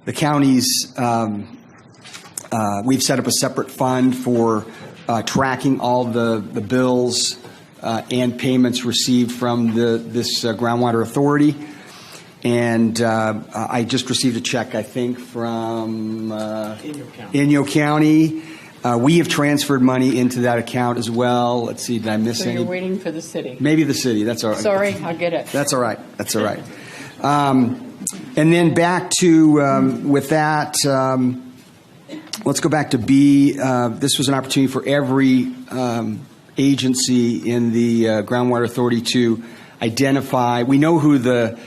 the county's, we've set up a separate fund for tracking all the bills and payments received from this groundwater authority. And I just received a check, I think, from Inyo County. We have transferred money into that account as well. Let's see, did I miss any? So you're waiting for the city. Maybe the city, that's all right. Sorry, I'll get it. That's all right, that's all right. And then back to, with that, let's go back to B. This was an opportunity for every agency in the Groundwater Authority to identify. We know who the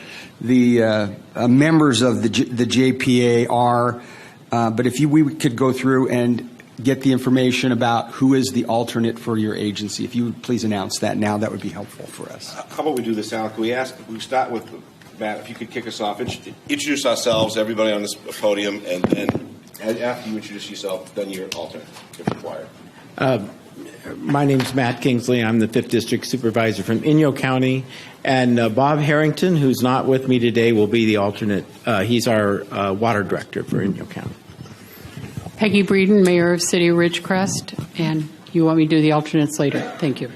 members of the JPA are, but if we could go through and get the information about who is the alternate for your agency, if you would please announce that now, that would be helpful for us. How about we do this, Alan? We start with Matt, if you could kick us off. Introduce ourselves, everybody on this podium, and then after you introduce yourself, then you're alternate, if required. My name is Matt Kingsley. I'm the 5th District Supervisor from Inyo County. And Bob Harrington, who's not with me today, will be the alternate. He's our Water Director for Inyo County. Peggy Breeden, Mayor of City of Ridgecrest, and you want me to do the alternates later. Thank you.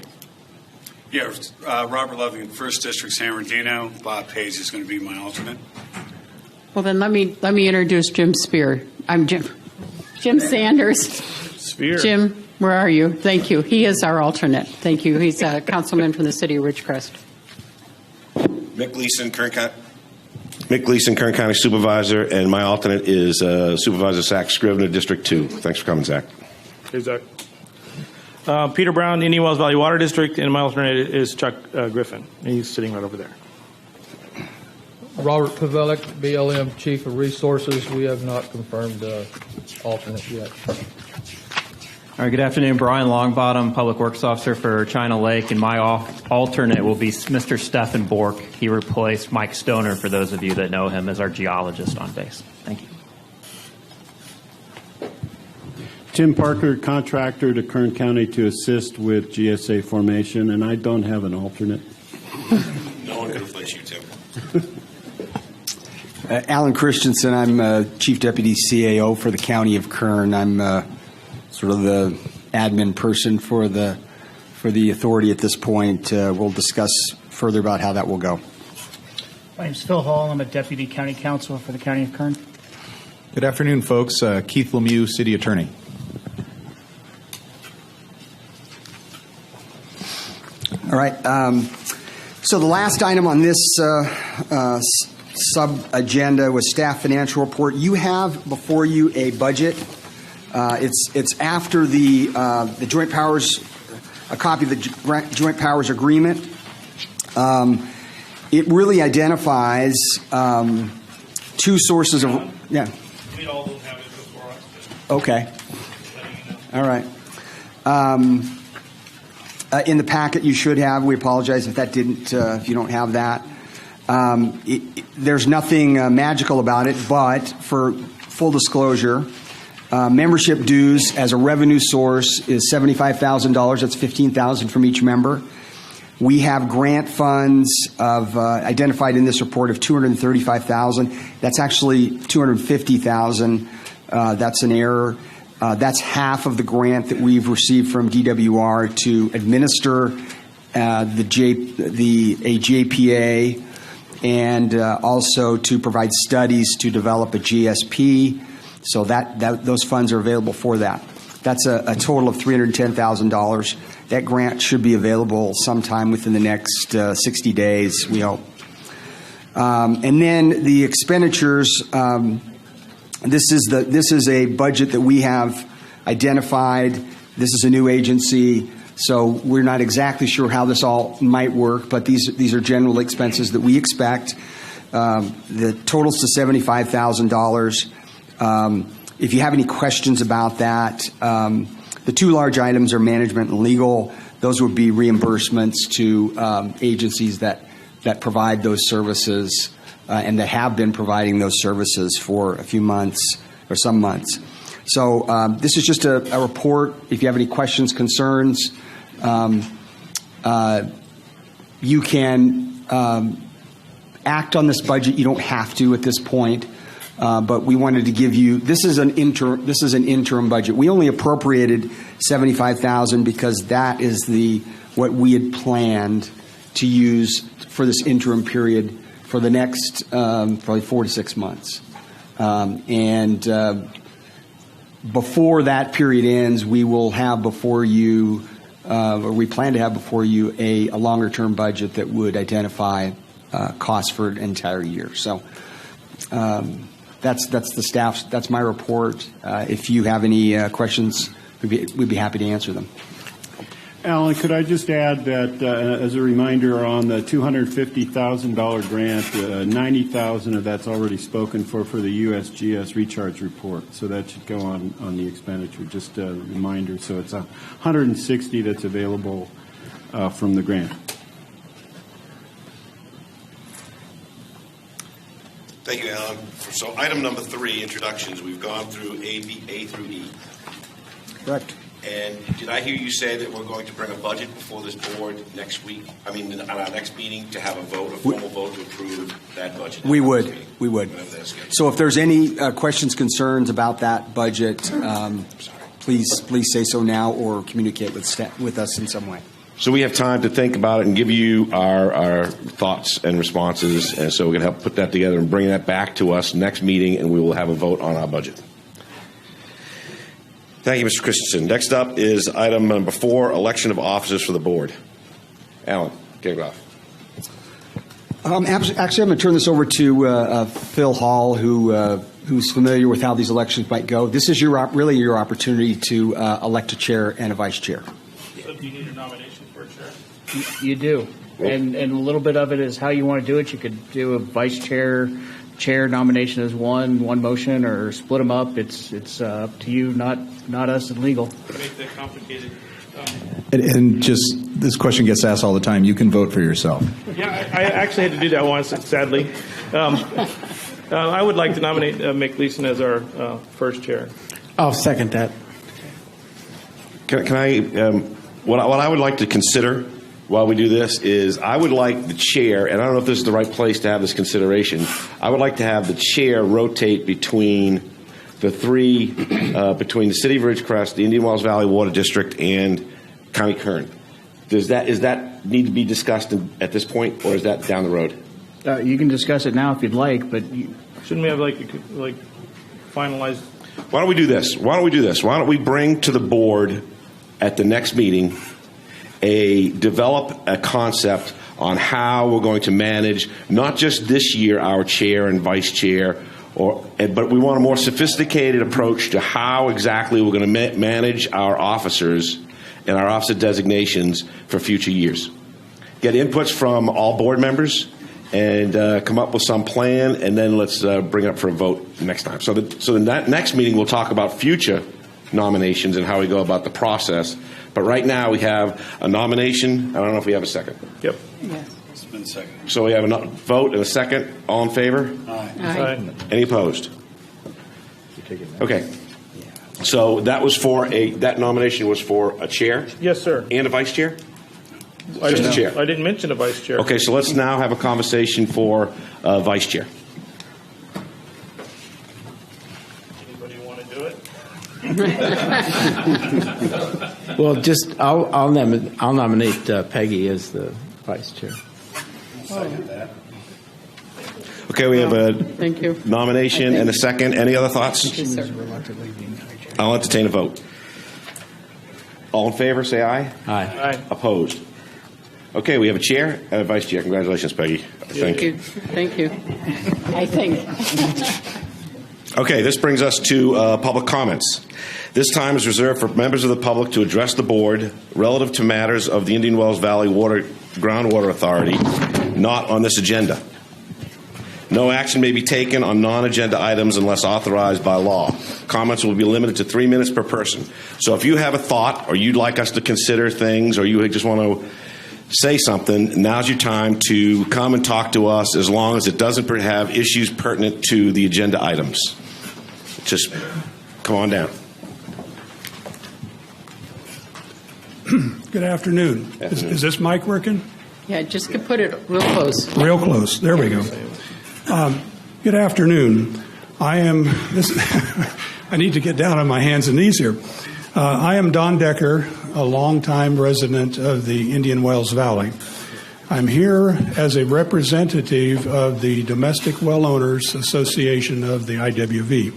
Yeah, Robert Loving, 1st District, San Bernardino. Bob Page is going to be my alternate. Well, then let me introduce Jim Spear. I'm Jim Sanders. Spear. Jim, where are you? Thank you. He is our alternate. Thank you. He's a councilman from the City of Ridgecrest. Mick Gleason, Kern County Supervisor, and my alternate is Supervisor Zach Scrivener, District 2. Thanks for coming, Zach. Hey, Zach. Peter Brown, Indian Wells Valley Water District, and my alternate is Chuck Griffin. He's sitting right over there. Robert Pavelik, BLM Chief of Resources. We have not confirmed alternate yet. All right, good afternoon. Brian Longbottom, Public Works Officer for China Lake, and my alternate will be Mr. Stephen Bork. He replaced Mike Stoner, for those of you that know him, as our geologist on base. Thank you. Tim Parker, contractor to Kern County to assist with GSA formation, and I don't have an alternate. No one can replace you, Tim. Alan Christensen, I'm Chief Deputy CAO for the County of Kern. I'm sort of the admin person for the authority at this point. We'll discuss further about how that will go. My name's Phil Hall. I'm a Deputy County Counsel for the County of Kern. Good afternoon, folks. Keith Lemieux, City Attorney. All right. So the last item on this sub-agenda was staff financial report. You have before you a budget. It's after the Joint Powers, a copy of the Joint Powers Agreement. It really identifies two sources of, yeah. We all don't have it before us. Okay. All right. In the packet you should have. We apologize if that didn't. If you don't have that, there's nothing magical about it. But for full disclosure, membership dues as a revenue source is $75,000. That's $15,000 from each member. We have grant funds of identified in this report of $235,000. That's actually $250,000. That's an error. That's half of the grant that we've received from DWR to administer a JPA and also to provide studies to develop a GSP. So those funds are available for that. That's a total of $310,000. That grant should be available sometime within the next 60 days, we hope. And then the expenditures. This is a budget that we have identified. This is a new agency, so we're not exactly sure how this all might work, but these are general expenses that we expect. The totals to $75,000. If you have any questions about that, the two large items are management and legal. Those would be reimbursements to agencies that provide those services. And that have been providing those services for a few months or some months. So this is just a report. If you have any questions, concerns, you can act on this budget. You don't have to at this point. but we wanted to give you, this is an interim budget. We only appropriated $75,000 because that is what we had planned to use for this interim period for the next probably 4 to 6 months. Before that period ends, we will have before you, or we plan to have before you, a longer-term budget that would identify costs for an entire year. So that's the staff's, that's my report. If you have any questions, we'd be happy to answer them. Alan, could I just add that as a reminder on the $250,000 grant, $90,000 of that's already spoken for the USGS recharge report. So that should go on the expenditure. Just a reminder. So it's $160 that's available from the grant. Thank you, Alan. So item number 3, introductions. We've gone through A through E. Correct. And did I hear you say that we're going to bring a budget before this board next week? I mean, at our next meeting, to have a formal vote to approve that budget? We would. So if there's any questions, concerns about that budget, please say so now or communicate with us in some way. So we have time to think about it and give you our thoughts and responses, and so we're going to help put that together and bring that back to us next meeting, and we will have a vote on our budget. Thank you, Mr. Christensen. Next up is item number 4, election of officers for the board. Alan, kick it off. Actually, I'm going to turn this over to Phil Hall, who's familiar with how these elections might go. This is really your opportunity to elect a chair and a vice chair. So do you need a nomination for a chair? You do. And a little bit of it is how you want to do it. You could do a vice chair nomination as one motion, or split them up. It's up to you, not us in legal. Make that complicated. And just, this question gets asked all the time. You can vote for yourself. Yeah, I actually had to do that once, sadly. I would like to nominate Mick Leeson as our first chair. I'll second that. Can I what I would like to consider while we do this is I would like the chair, and I don't know if this is the right place to have this consideration, I would like to have the chair rotate between the three, between the City of Ridgecrest, the Indian Wells Valley Water District, and County Kern. Is that need to be discussed at this point, or is that down the road? You can discuss it now if you'd like, but shouldn't we have like finalized? Why don't we do this? Why don't we bring to the board at the next meeting develop a concept on how we're going to manage not just this year our chair and vice chair, but we want a more sophisticated approach to how exactly we're going to manage our officers and our officer designations for future years. Get inputs from all board members and come up with some plan, and then let's bring it up for a vote next time. So in that next meeting, we'll talk about future nominations and how we go about the process. But right now, we have a nomination. I don't know if we have a second. Yep. Yeah. It's been seconded. So we have a vote and a second. All in favor? Aye. Any opposed? Okay. So that nomination was for a chair? Yes, sir. And a vice chair? I Just a chair. I didn't mention a vice chair. Okay, so let's now have a conversation for vice chair. Anybody want to do it? Well, I'll nominate Peggy as the vice chair. Okay, we have a Thank you. nomination and a second. Any other thoughts? Yes, sir. I'll entertain a vote. All in favor, say aye. Aye. Aye. Opposed? Okay, we have a chair and a vice chair. Congratulations, Peggy. Thank you. Thank you. I think. Okay, this brings us to public comments. This time is reserved for members of the public to address the board relative to matters of the Indian Wells Valley Groundwater Authority not on this agenda. No action may be taken on non-agenda items unless authorized by law. Comments will be limited to 3 minutes per person. So if you have a thought, or you'd like us to consider things, or you just want to say something, now's your time to come and talk to us, as long as it doesn't have issues pertinent to the agenda items. Just come on down. Good afternoon. Is this mic working? Yeah, just put it real close. Real close. There we go. Good afternoon. I need to get down on my hands and knees here. I am Don Decker, a longtime resident of the Indian Wells Valley. I'm here as a representative of the Domestic Well Owners Association of the IWV.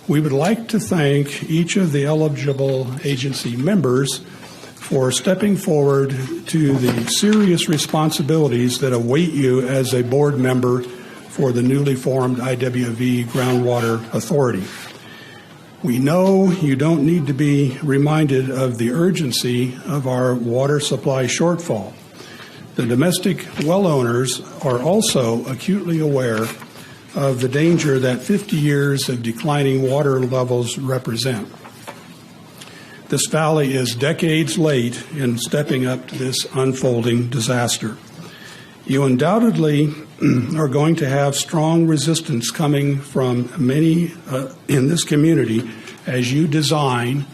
We would like to thank each of the eligible agency members for stepping forward to the serious responsibilities that await you as a board member for the newly formed IWV Groundwater Authority. We know you don't need to be reminded of the urgency of our water supply shortfall. The domestic well owners are also acutely aware of the danger that 50 years of declining water levels represent. This valley is decades late in stepping up to this unfolding disaster. You undoubtedly are going to have strong resistance coming from many in this community as you design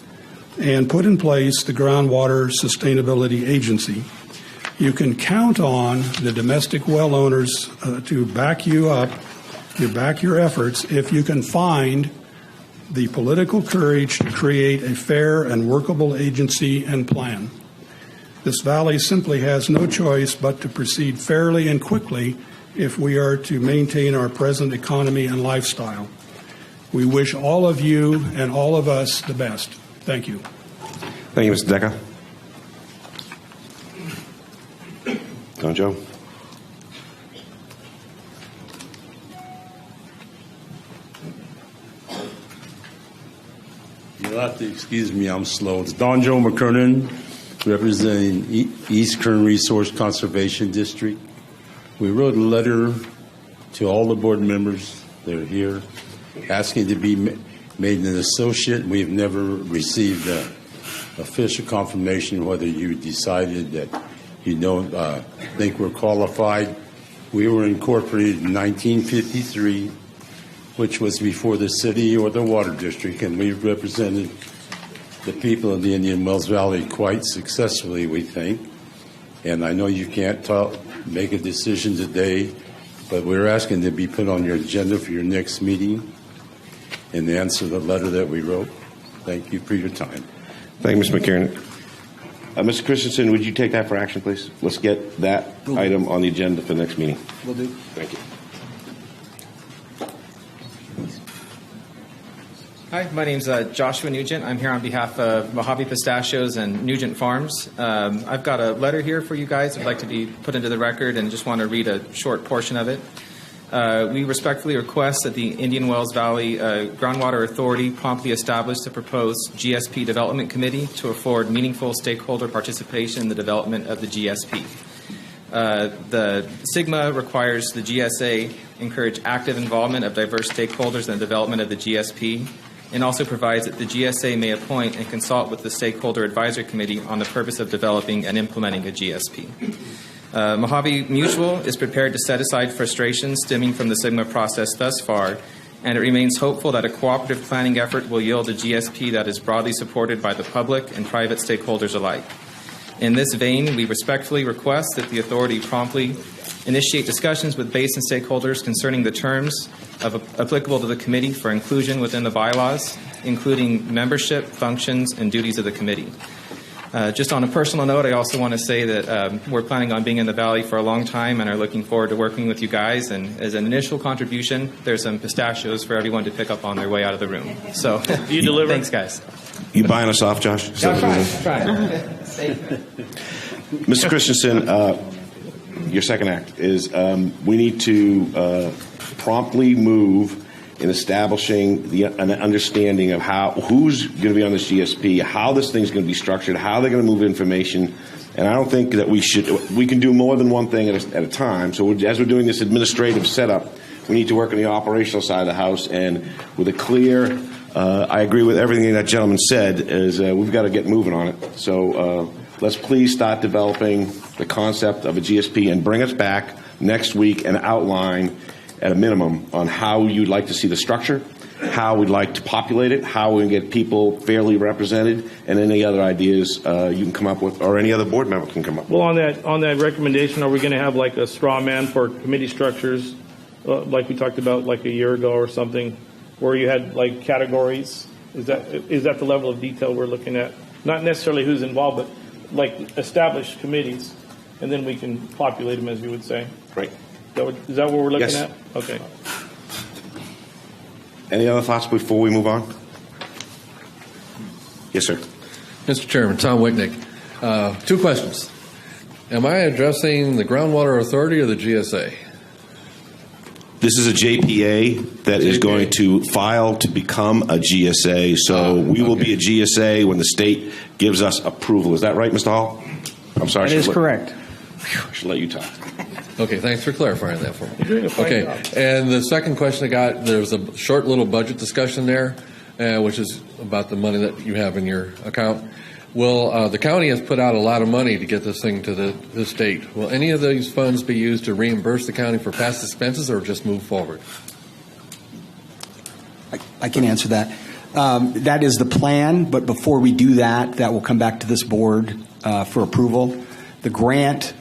and put in place the Groundwater Sustainability Agency. You can count on the domestic well owners to back you up, to back your efforts, if you can find the political courage to create a fair and workable agency and plan. This valley simply has no choice but to proceed fairly and quickly if we are to maintain our present economy and lifestyle. We wish all of you and all of us the best. Thank you. Thank you, Mr. Decker. Don Joe. You'll have to excuse me, I'm slow. It's Don Joe McKernan, representing East Kern Resource Conservation District. We wrote a letter to all the board members that are here asking to be made an associate. We have never received official confirmation whether you decided that you don't think we're qualified. We were incorporated in 1953, which was before the city or the water district, and we've represented the people of the Indian Wells Valley quite successfully, we think. And I know you can't make a decision today, but we're asking to be put on your agenda for your next meeting and answer the letter that we wrote. Thank you for your time. Thank you, Mr. McKiernan. Mr. Christensen, would you take that for action, please? Let's get that item on the agenda for the next meeting. Will do. Thank you. Hi, my name's Joshua Nugent. I'm here on behalf of Mojave Pistachios and Nugent Farms. I've got a letter here for you guys I'd like to be put into the record and just want to read a short portion of it. We respectfully request that the Indian Wells Valley Groundwater Authority promptly establish the proposed GSP Development Committee to afford meaningful stakeholder participation in the development of the GSP. The SIGMA requires the GSA encourage active involvement of diverse stakeholders in the development of the GSP, and also provides that the GSA may appoint and consult with the Stakeholder Advisory Committee on the purpose of developing and implementing a GSP. Mojave Mutual is prepared to set aside frustrations stemming from the SIGMA process thus far, and it remains hopeful that a cooperative planning effort will yield a GSP that is broadly supported by the public and private stakeholders alike. In this vein, we respectfully request that the authority promptly initiate discussions with basin stakeholders concerning the terms applicable to the committee for inclusion within the bylaws, including membership, functions, and duties of the committee. Just on a personal note, I also want to say that we're planning on being in the Valley for a long time and are looking forward to working with you guys. And as an initial contribution, there's some pistachios for everyone to pick up on their way out of the room. So you deliver? Thanks, guys. You buying us off, Josh? Yeah, try. Mr. Christensen, your second act is we need to promptly move in establishing an understanding of who's going to be on this GSP, how this thing's going to be structured, how they're going to move information. And I don't think that we can do more than one thing at a time. So as we're doing this administrative setup, we need to work on the operational side of the house. And with a clear, I agree with everything that gentleman said, is we've got to get moving on it. So let's please start developing the concept of a GSP and bring us back next week and outline at a minimum on how you'd like to see the structure, how we'd like to populate it, how we can get people fairly represented, and any other ideas you can come up with, or any other board member can come up with. Well, on that recommendation, are we going to have like a straw man for committee structures, like we talked about like a year ago or something? where you had like categories? Is that the level of detail we're looking at? Not necessarily who's involved, but like established committees, and then we can populate them, as you would say. Right. Is that what we're looking Yes. at? Okay. Any other thoughts before we move on? Yes, sir. Mr. Chairman, Tom Wicknick. 2 questions. Am I addressing the Groundwater Authority or the GSA? This is a JPA that is going to file to become a GSA, so we will be a GSA when the state gives us approval. Is that right, Mr. Hall? I'm sorry. That is correct. I should let you talk. Okay, thanks for clarifying that for me. You're doing a fine Okay, job. and the second question I got, there's a short little budget discussion there, which is about the money that you have in your account. Well, the county has put out a lot of money to get this thing to the state. Will any of these funds be used to reimburse the county for past expenses or just move forward? I can answer that. That is the plan, but before we do that, that will come back to this board for approval. The grant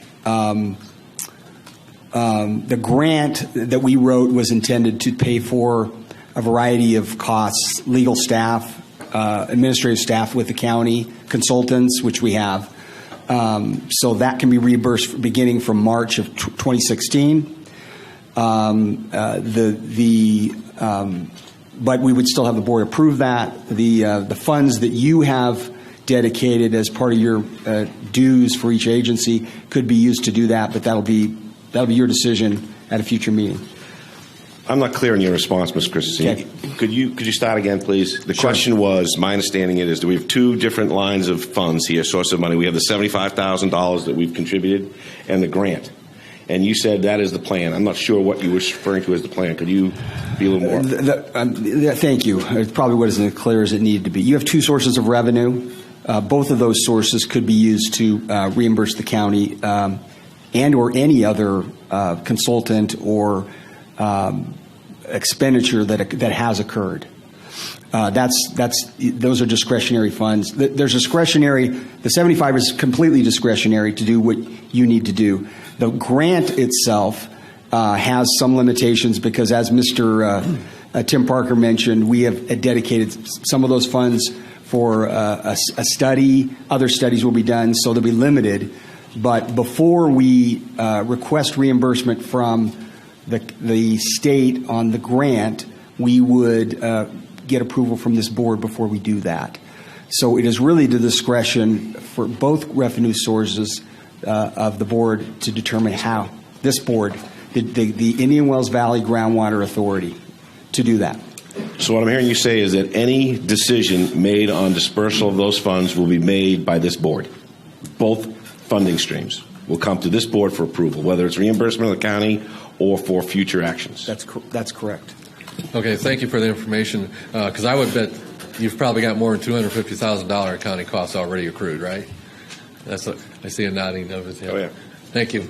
that we wrote was intended to pay for a variety of costs, legal staff, administrative staff with the county, consultants, which we have. So that can be reimbursed beginning from March of 2016. But we would still have the board approve that. The funds that you have dedicated as part of your dues for each agency could be used to do that, but that'll be your decision at a future meeting. I'm not clear in your response, Ms. Christensen. Okay. Could you start again, please? The question was, my understanding is that we have 2 different lines of funds here, source of money. We have the $75,000 that we've contributed and the grant. And you said that is the plan. I'm not sure what you were referring to as the plan. Could you be a little more? Thank you. It probably wasn't as clear as it needed to be. You have 2 sources of revenue. Both of those sources could be used to reimburse the county and or any other consultant or expenditure that has occurred. Those are discretionary funds. There's discretionary. The 75 is completely discretionary to do what you need to do. The grant itself has some limitations because, as Mr. Tim Parker mentioned, we have dedicated some of those funds for a study. Other studies will be done, so they'll be limited. But before we request reimbursement from the state on the grant, we would get approval from this board before we do that. So it is really the discretion for both revenue sources of the board to determine how this board, the Indian Wells Valley Groundwater Authority, to do that. So what I'm hearing you say is that any decision made on dispersal of those funds will be made by this board. Both funding streams will come to this board for approval, whether it's reimbursement of the county or for future actions. That's correct. Okay, thank you for the information, because I would bet you've probably got more than $250,000 county costs already accrued, right? I see a nodding of it. Oh, yeah. Thank you.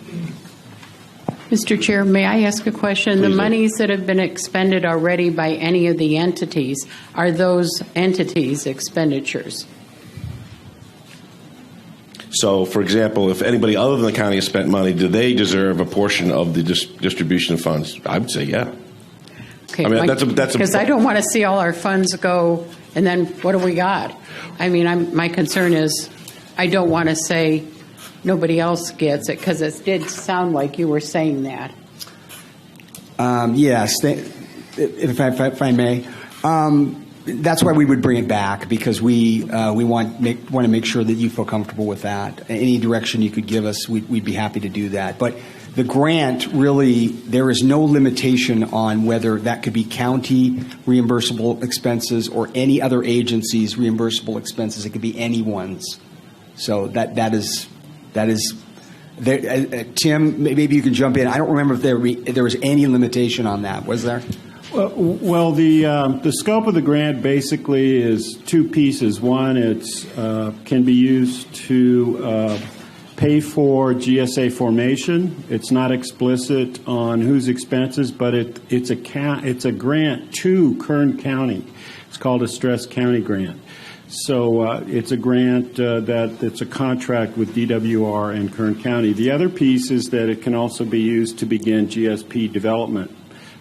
Mr. Chair, may I ask a question? Please The do. monies that have been expended already by any of the entities, are those entities expenditures? So, for example, if anybody other than the county has spent money, do they deserve a portion of the distribution of funds? I would say, yeah. Okay, I mean, that's a because I don't want to see all our funds go, and then what do we got? I mean, my concern is I don't want to say nobody else gets it, because it did sound like you were saying that. Yes, if I may. That's why we would bring it back, because we want to make sure that you feel comfortable with that. Any direction you could give us, we'd be happy to do that. But the grant, really, there is no limitation on whether that could be county reimbursable expenses or any other agency's reimbursable expenses. It could be anyone's. So that is. Tim, maybe you can jump in. I don't remember if there was any limitation on that. Was there? Well, the scope of the grant basically is 2 pieces. One, it's can be used to pay for GSA formation. It's not explicit on whose expenses, but it's a grant to Kern County. It's called a Stress County grant. So it's a grant it's a contract with DWR and Kern County. The other piece is that it can also be used to begin GSP development.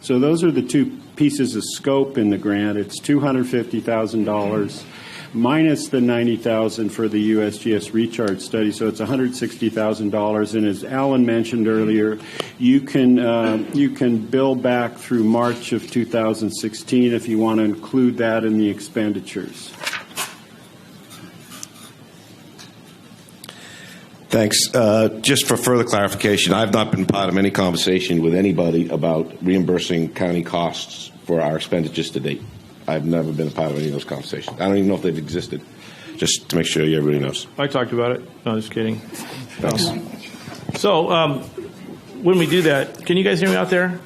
So those are the 2 pieces of scope in the grant. It's $250,000 minus the $90,000 for the USGS recharge study, so it's $160,000. And as Alan mentioned earlier, you can bill back through March of 2016 if you want to include that in the expenditures. Thanks. Just for further clarification, I've not been part of any conversation with anybody about reimbursing county costs for our expenditures to date. I've never been a part of any of those conversations. I don't even know if they've existed, just to make sure everybody knows. I talked about it. No, just kidding. Thanks. So when we do that, can you guys hear me out there?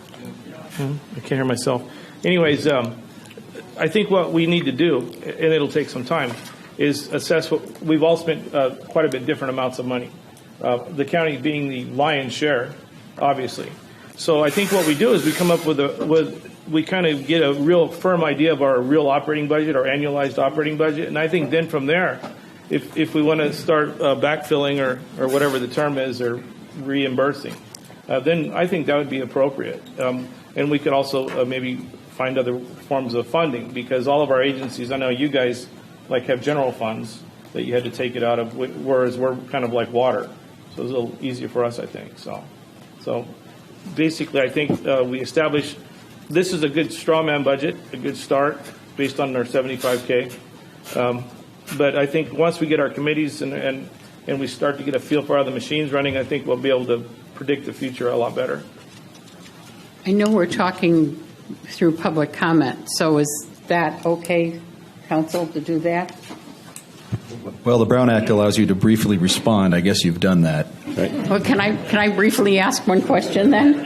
I can't hear myself. Anyways, I think what we need to do, and it'll take some time, is assess what we've all spent quite a bit different amounts of money. The county being the lion's share, obviously. So I think what we do is we come up we kind of get a real firm idea of our real operating budget, our annualized operating budget, and I think then from there, if we want to start backfilling or whatever the term is, or reimbursing, then I think that would be appropriate. And we could also maybe find other forms of funding, because all of our agencies, I know you guys have general funds that you had to take it out of, whereas we're kind of like water. So it's a little easier for us, I think. So basically, I think we established this is a good straw man budget, a good start based on our 75K. But I think once we get our committees and we start to get a feel for how the machine's running, I think we'll be able to predict the future a lot better. I know we're talking through public comment, so is that okay, Council, to do that? Well, the Brown Act allows you to briefly respond. I guess you've done that. Right? Well, can I briefly ask one question then?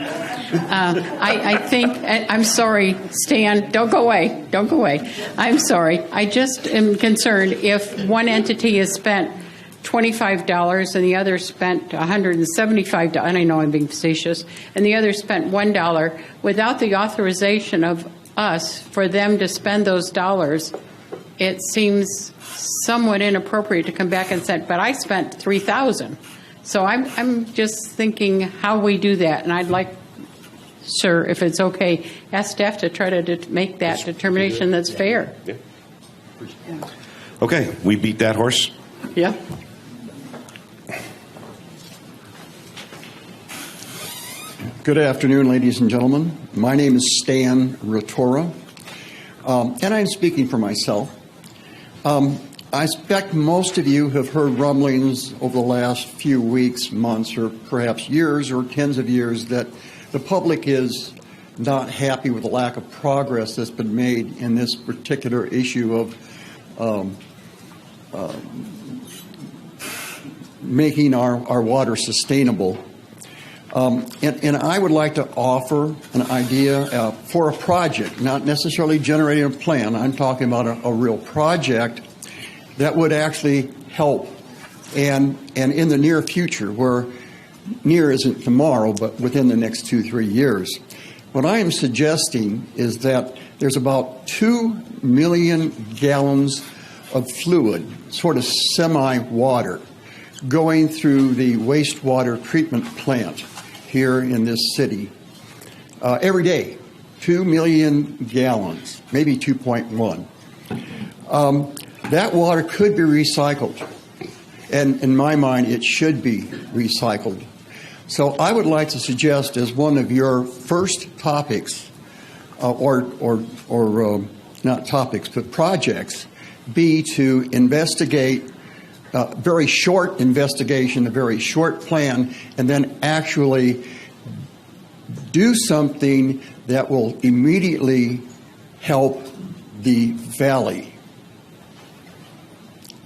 I think, I'm sorry, Stan, don't go away. Don't go away. I'm sorry. I just am concerned if one entity has spent $25 and the other spent $175, and I know I'm being facetious, and the other spent $1, without the authorization of us for them to spend those dollars, it seems somewhat inappropriate to come back and say, but I spent $3,000. So I'm just thinking how we do that, and I'd like, sir, if it's okay, ask staff to try to make that determination that's fair. Yeah. Okay, we beat that horse. Yeah. Good afternoon, ladies and gentlemen. My name is Stan Rotora, and I'm speaking for myself. I expect most of you have heard rumblings over the last few weeks, months, or perhaps years or tens of years that the public is not happy with the lack of progress that's been made in this particular issue of making our water sustainable. And I would like to offer an idea for a project, not necessarily generating a plan. I'm talking about a real project that would actually help. And in the near future, where near isn't tomorrow, but within the next 2-3 years, what I am suggesting is that there's about 2 million gallons of fluid, sort of semi-water, going through the wastewater treatment plant here in this city every day. 2 million gallons, maybe 2.1. That water could be recycled, and in my mind, it should be recycled. So I would like to suggest as one of your first topics, or not topics, but projects, be to investigate, very short investigation, a very short plan, and then actually do something that will immediately help the valley.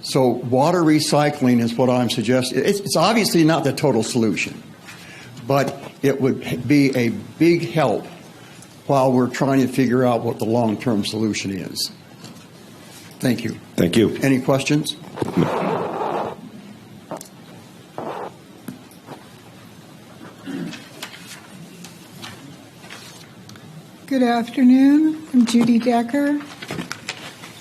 So water recycling is what I'm suggesting. It's obviously not the total solution, but it would be a big help while we're trying to figure out what the long-term solution is. Thank you. Thank you. Any questions? No. Good afternoon. I'm Judy Decker.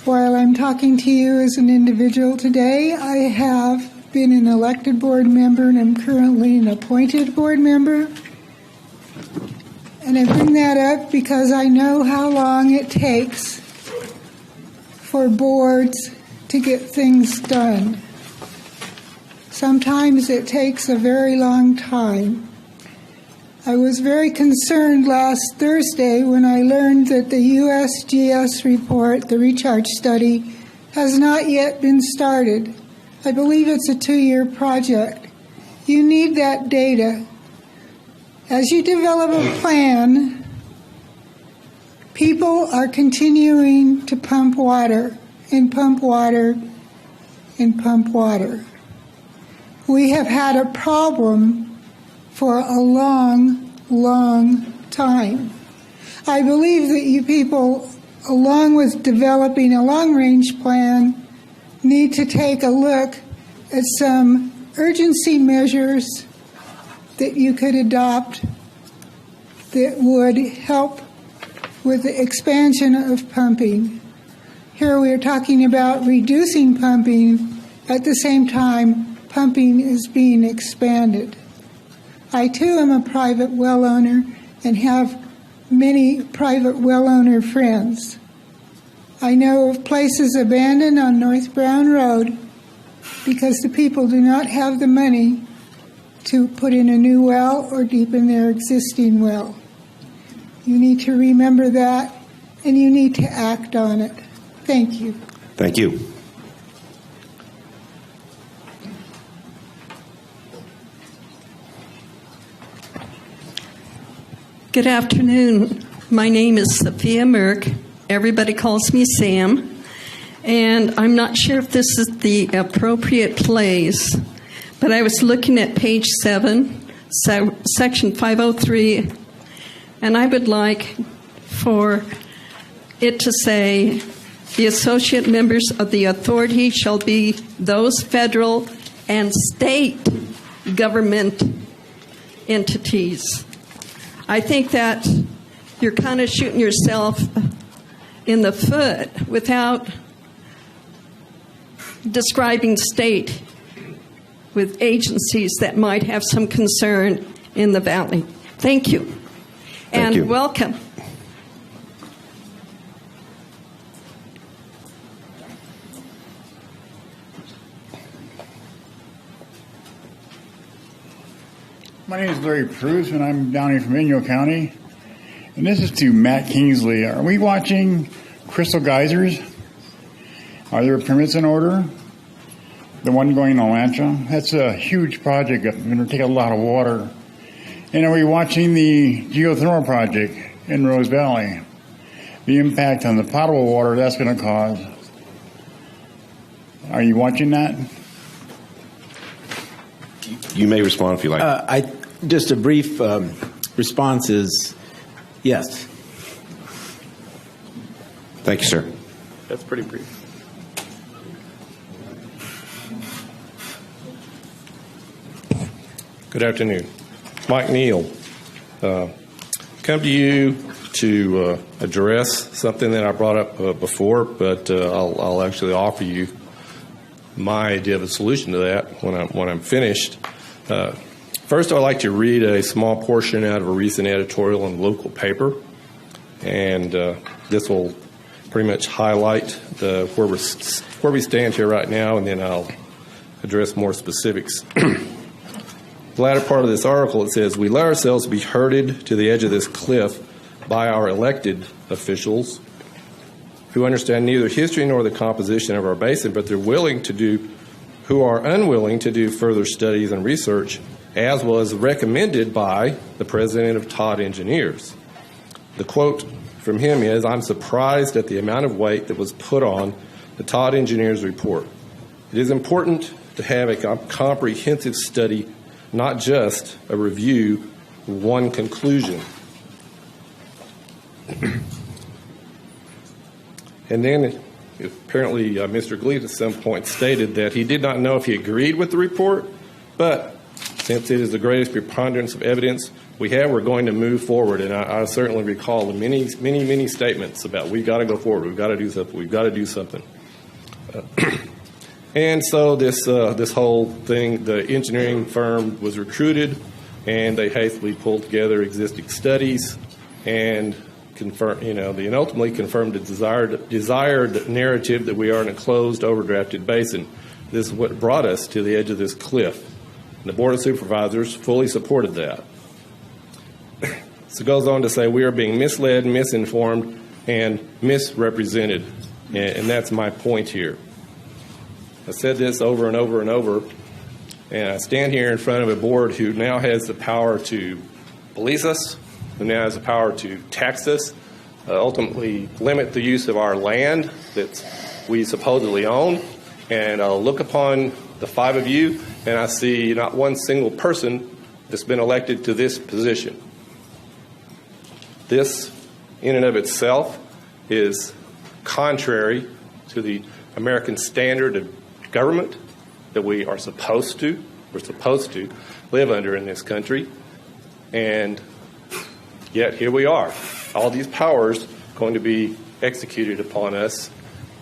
While I'm talking to you as an individual today, I have been an elected board member and I'm currently an appointed board member. And And I bring that up because I know how long it takes for boards to get things done. Sometimes it takes a very long time. I was very concerned last Thursday when I learned that the USGS report, the recharge study, has not yet been started. I believe it's a 2-year project. You need that data. As you develop a plan, people are continuing to pump water and pump water and pump water. We have had a problem for a long, long time. I believe that you people, along with developing a long-range plan, need to take a look at some urgency measures that you could adopt that would help with the expansion of pumping. Here we are talking about reducing pumping. At the same time, pumping is being expanded. I too am a private well owner and have many private well owner friends. I know of places abandoned on North Brown Road because the people do not have the money to put in a new well or deepen their existing well. You need to remember that, and you need to act on it. Thank you. Thank you. Good afternoon. My name is Sophia Merck. Everybody calls me Sam. And I'm not sure if this is the appropriate place, but I was looking at page 7, section 503, and I would like for it to say, the associate members of the authority shall be those federal and state government entities. I think that you're kind of shooting yourself in the foot without describing state with agencies that might have some concern in the valley. Thank you. Thank you. Welcome. My name is Larry Pruse, and I'm down here from Inyo County. And this is to Matt Kingsley. Are we watching crystal geysers? Are there permits in order? The one going to Lancha? That's a huge project. It's going to take a lot of water. And are we watching the geothermal project in Rose Valley? The impact on the potable water that's going to cause. Are you watching that? You may respond if you like. Just a brief response is yes. Thank you, sir. That's pretty brief. Good afternoon. Mike Neal. Come to you to address something that I brought up before, but I'll actually offer you my idea of a solution to that when I'm finished. First, I'd like to read a small portion out of a recent editorial in the local paper, and this will pretty much highlight where we stand here right now, and then I'll address more specifics. The latter part of this article, it says, "We let ourselves be herded to the edge of this cliff by our elected officials who understand neither history nor the composition of our basin, but who are unwilling to do further studies and research, as was recommended by the president of Todd Engineers." The quote from him is, "I'm surprised at the amount of weight that was put on the Todd Engineers report. It is important to have a comprehensive study, not just a review of one conclusion." And then apparently Mr. Gleason at some point stated that he did not know if he agreed with the report, but since it is the greatest preponderance of evidence we have, we're going to move forward. And I certainly recall the many statements about we've got to go forward, we've got to do something, we've got to do something. And so this whole thing, the engineering firm was recruited, and they hastily pulled together existing studies and ultimately confirmed the desired narrative that we are in a closed, overdrafted basin. This is what brought us to the edge of this cliff. And the Board of Supervisors fully supported that. So it goes on to say we are being misled, misinformed, and misrepresented. And that's my point here. I've said this over and over and over, and I stand here in front of a board who now has the power to police us, who now has the power to tax us, ultimately limit the use of our land that we supposedly own. And I'll look upon the five of you, and I see not one single person that's been elected to this position. This, in and of itself, is contrary to the American standard of government that we're supposed to live under in this country. And yet here we are, all these powers going to be executed upon us.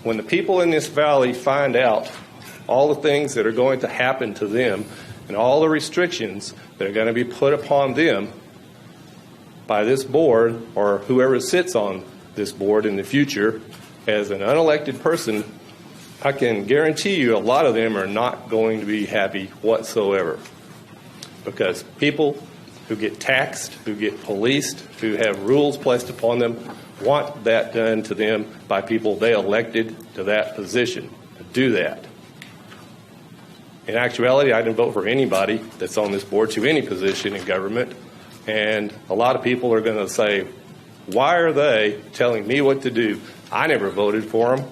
When the people in this valley find out all the things that are going to happen to them and all the restrictions that are going to be put upon them by this board or whoever sits on this board in the future as an unelected person, I can guarantee you a lot of them are not going to be happy whatsoever. Because people who get taxed, who get policed, who have rules placed upon them, want that done to them by people they elected to that position to do that. In actuality, I didn't vote for anybody that's on this board to any position in government. And a lot of people are going to say, why are they telling me what to do? I never voted for them.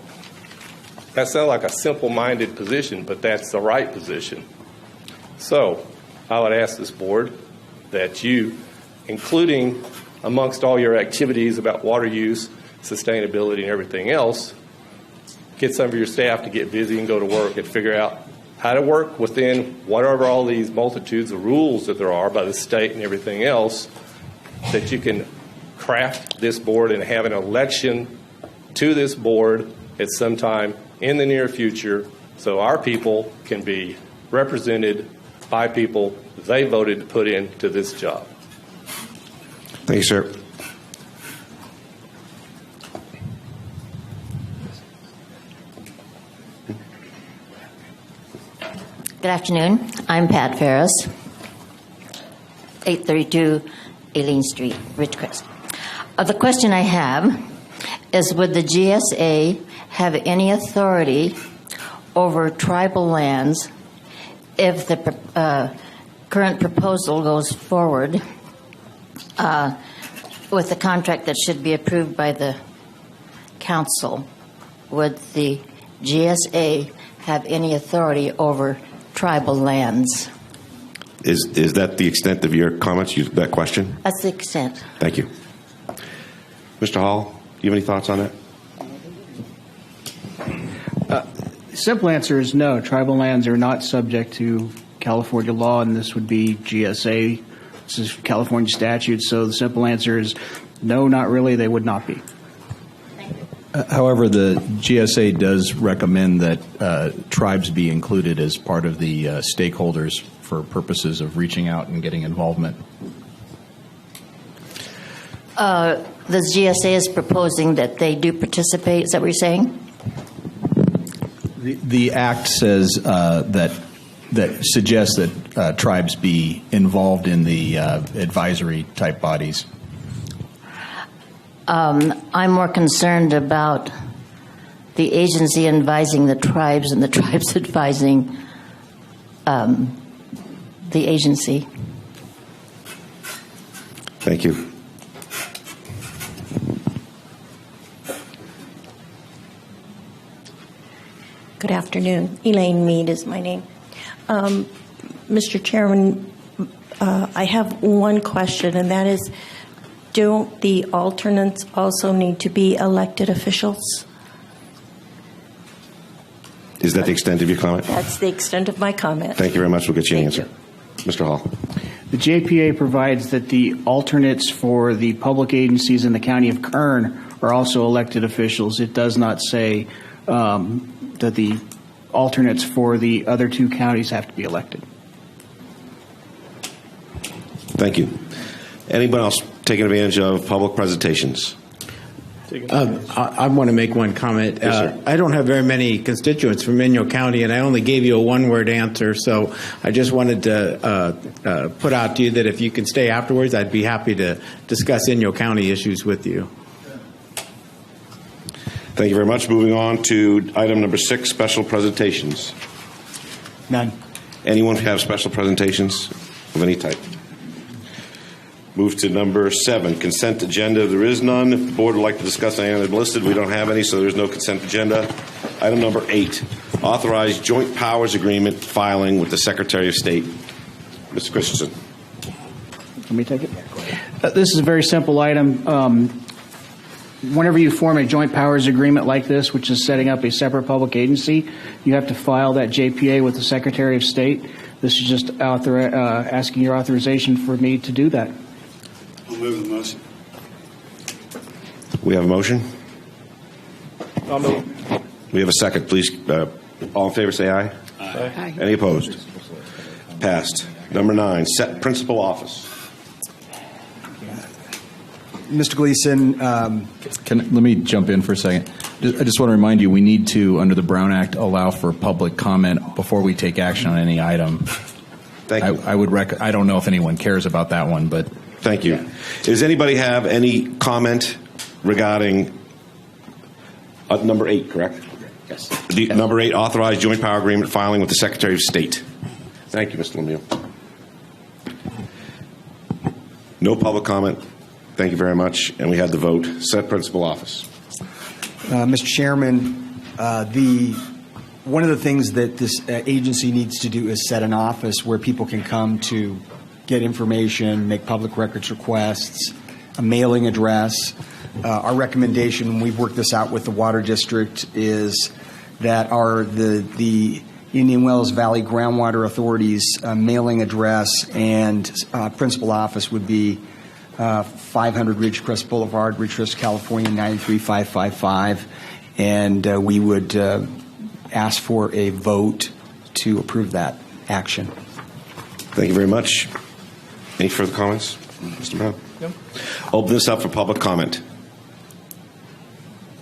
That sounds like a simple-minded position, but that's the right position. So I would ask this board that you, including amongst all your activities about water use, sustainability, and everything else, get some of your staff to get busy and go to work and figure out how to work within whatever all these multitudes of rules that there are by the state and everything else, that you can craft this board and have an election to this board at some time in the near future so our people can be represented by people they voted to put into this job. Thank you, sir. Good afternoon. I'm Pat Ferris, 832 Aileen Street, Ridgecrest. The question I have is, would the GSA have any authority over tribal lands if the current proposal goes forward with the contract that should be approved by the council? Would the GSA have any authority over tribal lands? Is that the extent of your comments, that question? That's the extent. Thank you. Mr. Hall, do you have any thoughts on that? Simple answer is no. Tribal lands are not subject to California law, and this would be GSA. This is California statute, so the simple answer is no, not really. They would not be. However, the GSA does recommend that tribes be included as part of the stakeholders for purposes of reaching out and getting involvement. The GSA is proposing that they do participate. Is that what you're saying? The act says that suggests that tribes be involved in the advisory type bodies. I'm more concerned about the agency advising the tribes and the tribes advising the agency. Thank you. Good afternoon. Elaine Mead is my name. Mr. Chairman, I have one question, and that is, don't the alternates also need to be elected officials? Is that the extent of your comment? That's the extent of my comment. Thank you very much. We'll get you an answer. Mr. Hall. The JPA provides that the alternates for the public agencies in the county of Kern are also elected officials. It does not say that the alternates for the other two counties have to be elected. Thank you. Anyone else taking advantage of public presentations? I want to make one comment. Yes, sir. I don't have very many constituents from Inyo County, and I only gave you a one-word answer, so I just wanted to put out to you that if you can stay afterwards, I'd be happy to discuss Inyo County issues with you. Thank you very much. Moving on to item number 6, special presentations. None. Anyone have special presentations of any type? Move to number 7, consent agenda. There is none. If the board would like to discuss any item listed, we don't have any, so there's no consent agenda. Item number 8, authorize joint powers agreement filing with the Secretary of State. Mr. Christensen. Let me take it. This is a very simple item. Whenever you form a joint powers agreement like this, which is setting up a separate public agency, you have to file that JPA with the Secretary of State. This is just asking your authorization for me to do that. I'll move the motion. We have a motion. I'll move. We have a second. Please, all in favor say aye. Aye. Any opposed? Passed. Number 9, set principal office. Mr. Gleason, Let me jump in for a second. I just want to remind you, we need to, under the Brown Act, allow for public comment before we take action on any item. Thank you. I don't know if anyone cares about that one, but thank you. Does anybody have any comment regarding number 8? Correct. Yes. Number 8, authorized joint power agreement filing with the Secretary of State. Thank you, Mr. Lemieux. No public comment. Thank you very much. And we have the vote. Set principal office. Mr. Chairman, one of the things that this agency needs to do is set an office where people can come to get information, make public records requests, a mailing address. Our recommendation, when we've worked this out with the Water District, is that the Indian Wells Valley Groundwater Authority's mailing address and principal office would be 500 Ridgecrest Boulevard, Ridgecrest, California, 93555. And we would ask for a vote to approve that action. Thank you very much. Any further comments? Mr. Brown? No. Open this up for public comment.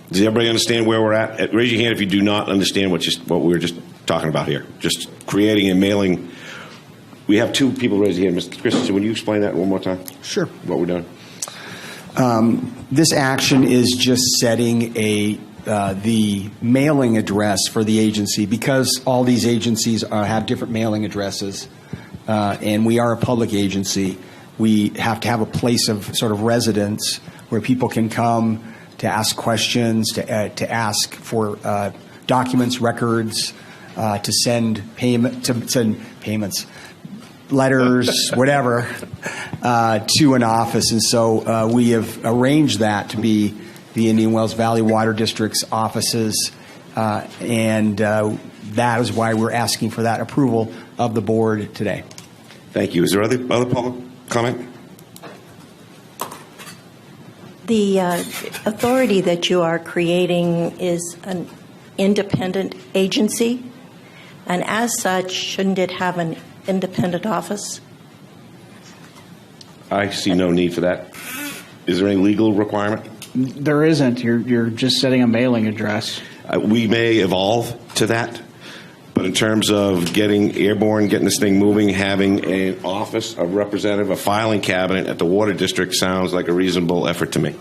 Does everybody understand where we're at? Raise your hand if you do not understand what we were just talking about here. Just creating and mailing. We have 2 people raise their hand. Mr. Christensen, would you explain that one more time? Sure. What we're doing? This action is just setting the mailing address for the agency, because all these agencies have different mailing addresses, and we are a public agency. We have to have a place of sort of residence where people can come to ask questions, to ask for documents, records, to send payments, letters, whatever, to an office. And so we have arranged that to be the Indian Wells Valley Water District's offices, and that is why we're asking for that approval of the board today. Thank you. Is there other public comment? The authority that you are creating is an independent agency, and as such, shouldn't it have an independent office? I see no need for that. Is there any legal requirement? There isn't. You're just setting a mailing address. We may evolve to that, but in terms of getting airborne, getting this thing moving, having an office, a representative, a filing cabinet at the Water District sounds like a reasonable effort to me.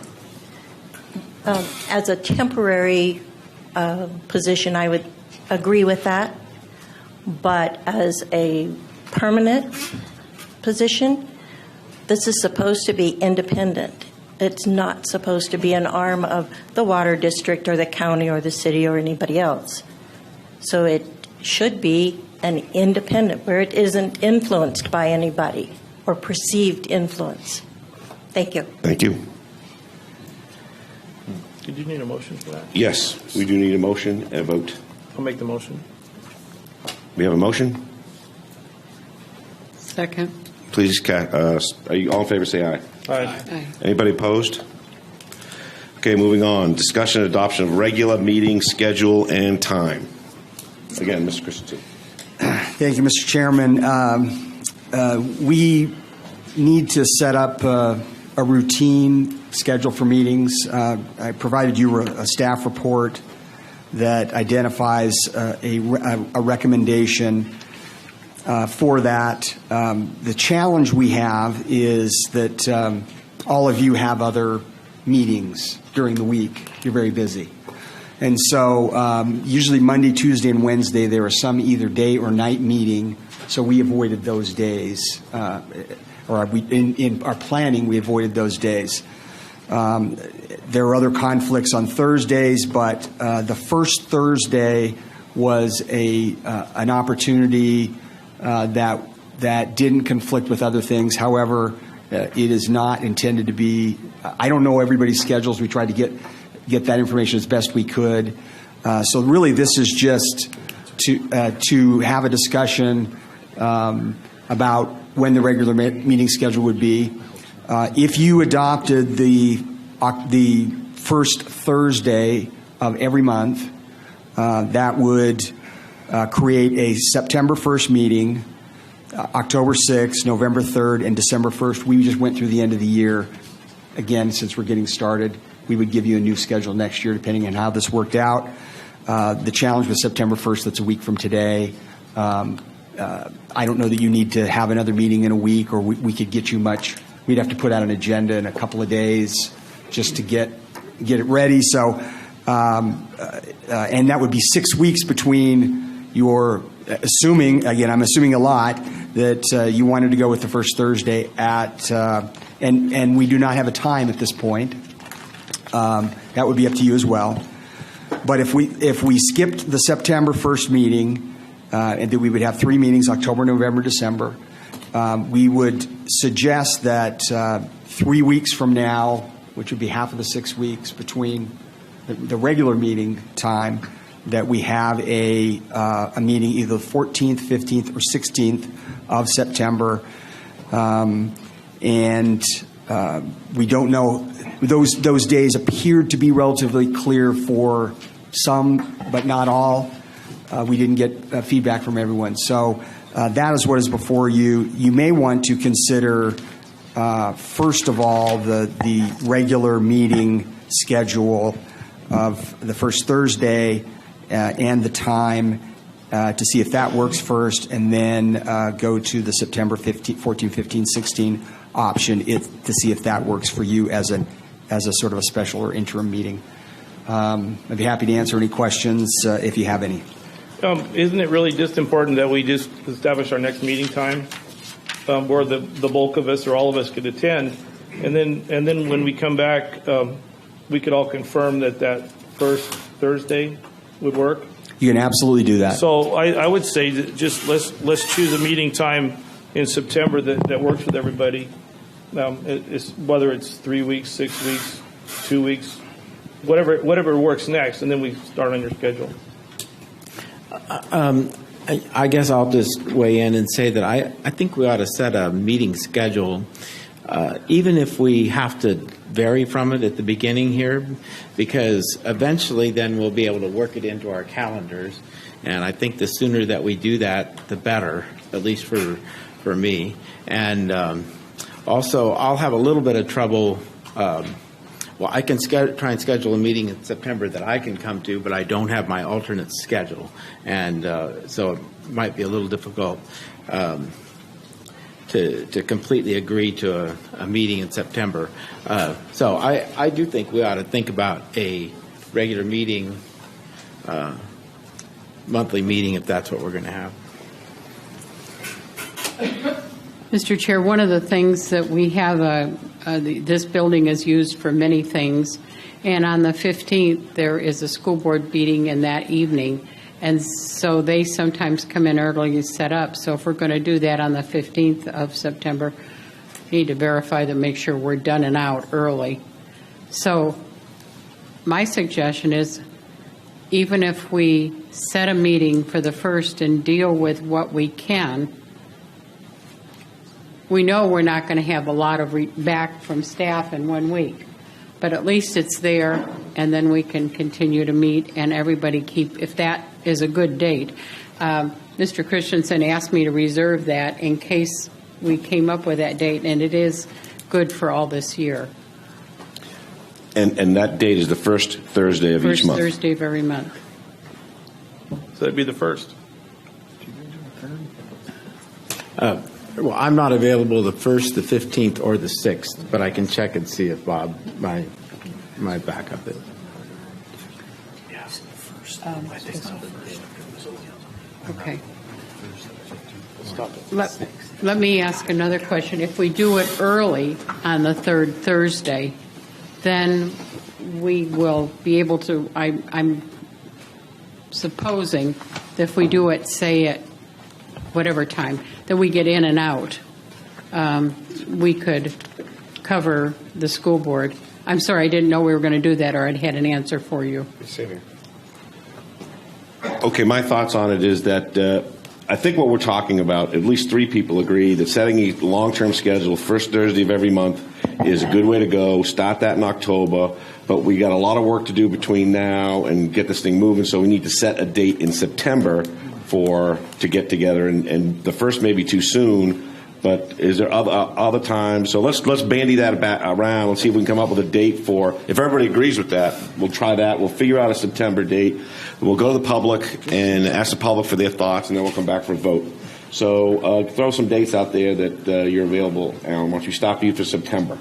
As a temporary position, I would agree with that. But as a permanent position, this is supposed to be independent. It's not supposed to be an arm of the Water District or the county or the city or anybody else. So it should be an independent, where it isn't influenced by anybody or perceived influence. Thank you. Thank you. Did you need a motion for that? Yes, we do need a motion and a vote. I'll make the motion. We have a motion. Second. Please, are you all in favor? Say aye. Aye. Anybody opposed? Okay, moving on. Discussion and adoption of regular meeting schedule and time. Again, Mr. Christensen. Thank you, Mr. Chairman. We need to set up a routine schedule for meetings. I provided you a staff report that identifies a recommendation for that. The challenge we have is that all of you have other meetings during the week. You're very busy. And so usually Monday, Tuesday, and Wednesday, there are some either day or night meeting, so we avoided those days. In our planning, we avoided those days. There are other conflicts on Thursdays, but the first Thursday was an opportunity that didn't conflict with other things. However, it is not intended to be. I don't know everybody's schedules. We tried to get that information as best we could. So really, this is just to have a discussion about when the regular meeting schedule would be. If you adopted the first Thursday of every month, that would create a September 1st meeting, October 6th, November 3rd, and December 1st. We just went through the end of the year. Again, since we're getting started, we would give you a new schedule next year, depending on how this worked out. The challenge with September 1st, that's a week from today. I don't know that you need to have another meeting in a week, or we could get you much. We'd have to put out an agenda in a couple of days just to get it ready. So, and that would be 6 weeks between your assuming. Again, I'm assuming a lot that you wanted to go with the first Thursday at, and we do not have a time at this point. That would be up to you as well. But if we skipped the September 1st meeting, and that we would have 3 meetings, October, November, December, we would suggest that 3 weeks from now, which would be half of the 6 weeks between the regular meeting time, that we have a meeting either the 14th, 15th, or 16th of September. And we don't know. Those days appeared to be relatively clear for some, but not all. We didn't get feedback from everyone. So that is what is before you. You may want to consider, first of all, the regular meeting schedule of the first Thursday and the time to see if that works first, and then go to the September 14, 15, 16 option to see if that works for you as a sort of a special or interim meeting. I'd be happy to answer any questions if you have any. Isn't it really just important that we just establish our next meeting time where the bulk of us or all of us could attend, and then when we come back, we could all confirm that first Thursday would work? You can absolutely do that. So I would say that just let's choose a meeting time in September that works with everybody. Whether it's 3 weeks, 6 weeks, 2 weeks, whatever works next, and then we start on your schedule. I guess I'll just weigh in and say that I think we ought to set a meeting schedule, even if we have to vary from it at the beginning here, because eventually then we'll be able to work it into our calendars. And I think the sooner that we do that, the better, at least for me. And also, I'll have a little bit of trouble. I can try and schedule a meeting in September that I can come to, but I don't have my alternate schedule. And so it might be a little difficult to completely agree to a meeting in September. So I do think we ought to think about a regular meeting, monthly meeting, if that's what we're going to have. Mr. Chair, one of the things that we have, this building is used for many things, and on the 15th there is a school board meeting in that evening, and so they sometimes come in early and set up. So if we're going to do that on the 15th of September, we need to verify to make sure we're done and out early. So my suggestion is, even if we set a meeting for the first and deal with what we can, we know we're not going to have a lot of back from staff in 1 week, but at least it's there, and then we can continue to meet, and everybody if that is a good date. Mr. Christensen asked me to reserve that in case we came up with that date, and it is good for all this year. And that date is the first Thursday of each First month. Thursday of every month. So that'd be the first. Well, I'm not available the 1st, the 15th, or the 6th, but I can check and see if Bob, my backup is. Okay. Let me ask another question. If we do it early on the third Thursday, then we will be able to, I'm supposing that if we do it, say at whatever time, that we get in and out, we could cover the school board. I'm sorry, I didn't know we were going to do that, or I'd had an answer for you. Okay, my thoughts on it is that I think what we're talking about, at least 3 people agree that setting a long-term schedule, first Thursday of every month, is a good way to go. Start that in October, but we got a lot of work to do between now and get this thing moving, so we need to set a date in September to get together, and the first may be too soon, but is there other times? So let's bandy that around. Let's see if we can come up with a date for, if everybody agrees with that, we'll try that. We'll figure out a September date. We'll go to the public and ask the public for their thoughts, and then we'll come back for a vote. So throw some dates out there that you're available, Alan. Why don't you stop you for September?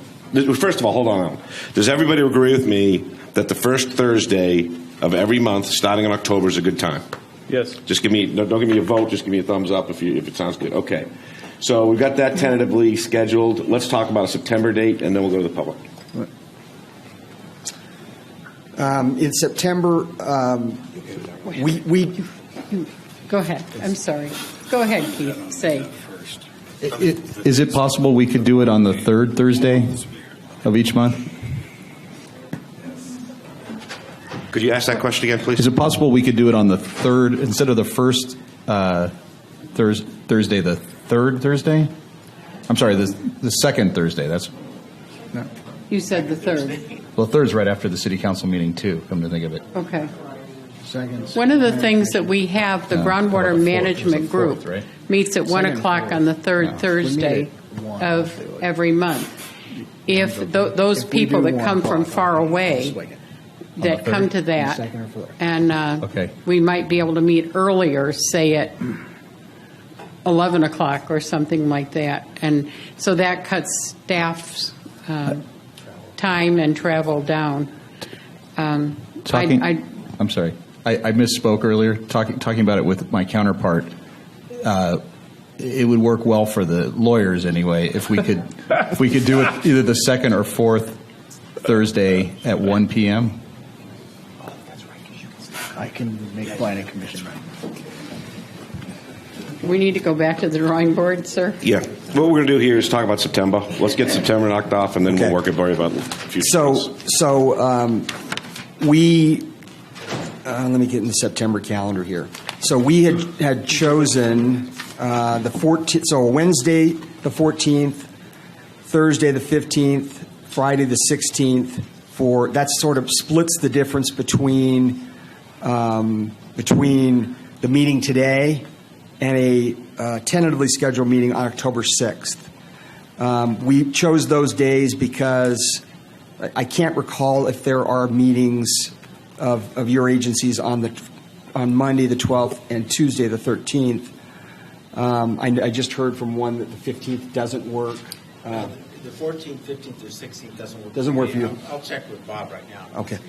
First of all, hold on, Alan. Does everybody agree with me that the first Thursday of every month, starting in October, is a good time? Yes. Just don't give me a vote. Just give me a thumbs up if it sounds good. Okay. So we've got that tentatively scheduled. Let's talk about a September date, and then we'll go to the public. In September, we Go ahead. I'm sorry. Go ahead, Keith. Say. Is it possible we could do it on the 3rd Thursday of each month? Could you ask that question again, please? Is it possible we could do it on the 3rd instead of the first Thursday, the 3rd Thursday? I'm sorry, the second Thursday. That's no. You said the 3rd. Well, the 3rd's right after the city council meeting too. Come to think of it. Okay. One of the things that we have, the groundwater management group right? meets at 1 o'clock on the 3rd Thursday of every month. If those people that come from far away that come to that, and we might be able to meet earlier, say at 11 o'clock or something like that. And so that cuts staff's time and travel down. I'm sorry. I misspoke earlier, talking about it with my counterpart. It would work well for the lawyers anyway if we could do it either the 2nd or 4th Thursday at 1 p.m. I can make planning commission. We need to go back to the drawing board, sir. Yeah. What we're going to do here is talk about September. Let's get September knocked off, and then we'll worry about future. Let me get in the September calendar here. So we had chosen the 14th. So Wednesday the 14th, Thursday the 15th, Friday the 16th. That sort of splits the difference between the meeting today and a tentatively scheduled meeting on October 6th. We chose those days because I can't recall if there are meetings of your agencies on Monday the 12th and Tuesday the 13th. I just heard from one that the 15th doesn't work. The 14th, 15th, or 16th doesn't work. Doesn't work for you. I'll check with Bob right now. Okay.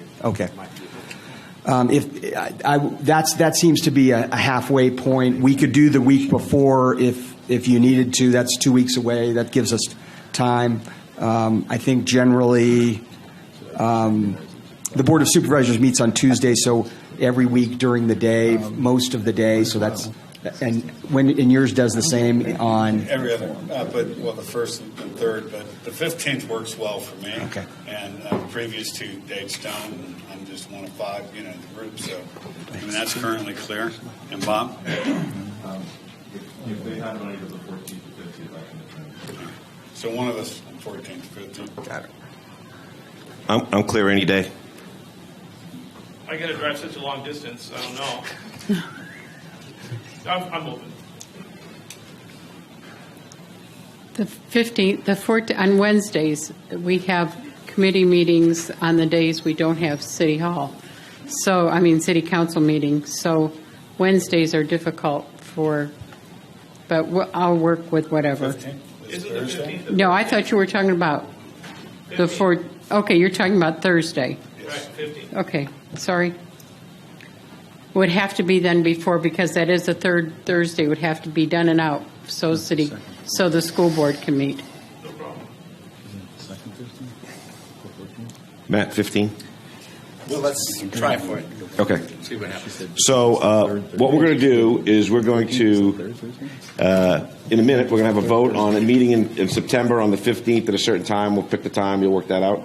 That seems to be a halfway point. We could do the week before if you needed to. That's 2 weeks away. That gives us time. I think generally the Board of Supervisors meets on Tuesday, so every week during the day, most of the day. So that's and yours does the same on every other. The first and third, but the 15th works well for me. Okay. And the previous 2 dates don't. And I'm just one of 5, in the group. So that's currently clear. And Bob. If they have on either the 14th or 15th, I can. So one of us, 14th, 15th. Got it. I'm clear any day. I got to drive such a long distance. I don't know. I'm open. The 15th, the 14th, on Wednesdays, we have committee meetings on the days we don't have city hall. So, I mean, city council meetings. So Wednesdays are difficult but I'll work with whatever. Isn't the 15th? No, I thought you were talking about the 4th. Okay, you're talking about Thursday. Right, 15th. Okay, sorry. Would have to be then before, because that is the third Thursday, would have to be done and out, so the school board can meet. Matt, 15? Well, let's try for it. Okay. See what happens. So what we're going to do is we're going to, in a minute, we're going to have a vote on a meeting in September on the 15th at a certain time. We'll pick the time. You'll work that out.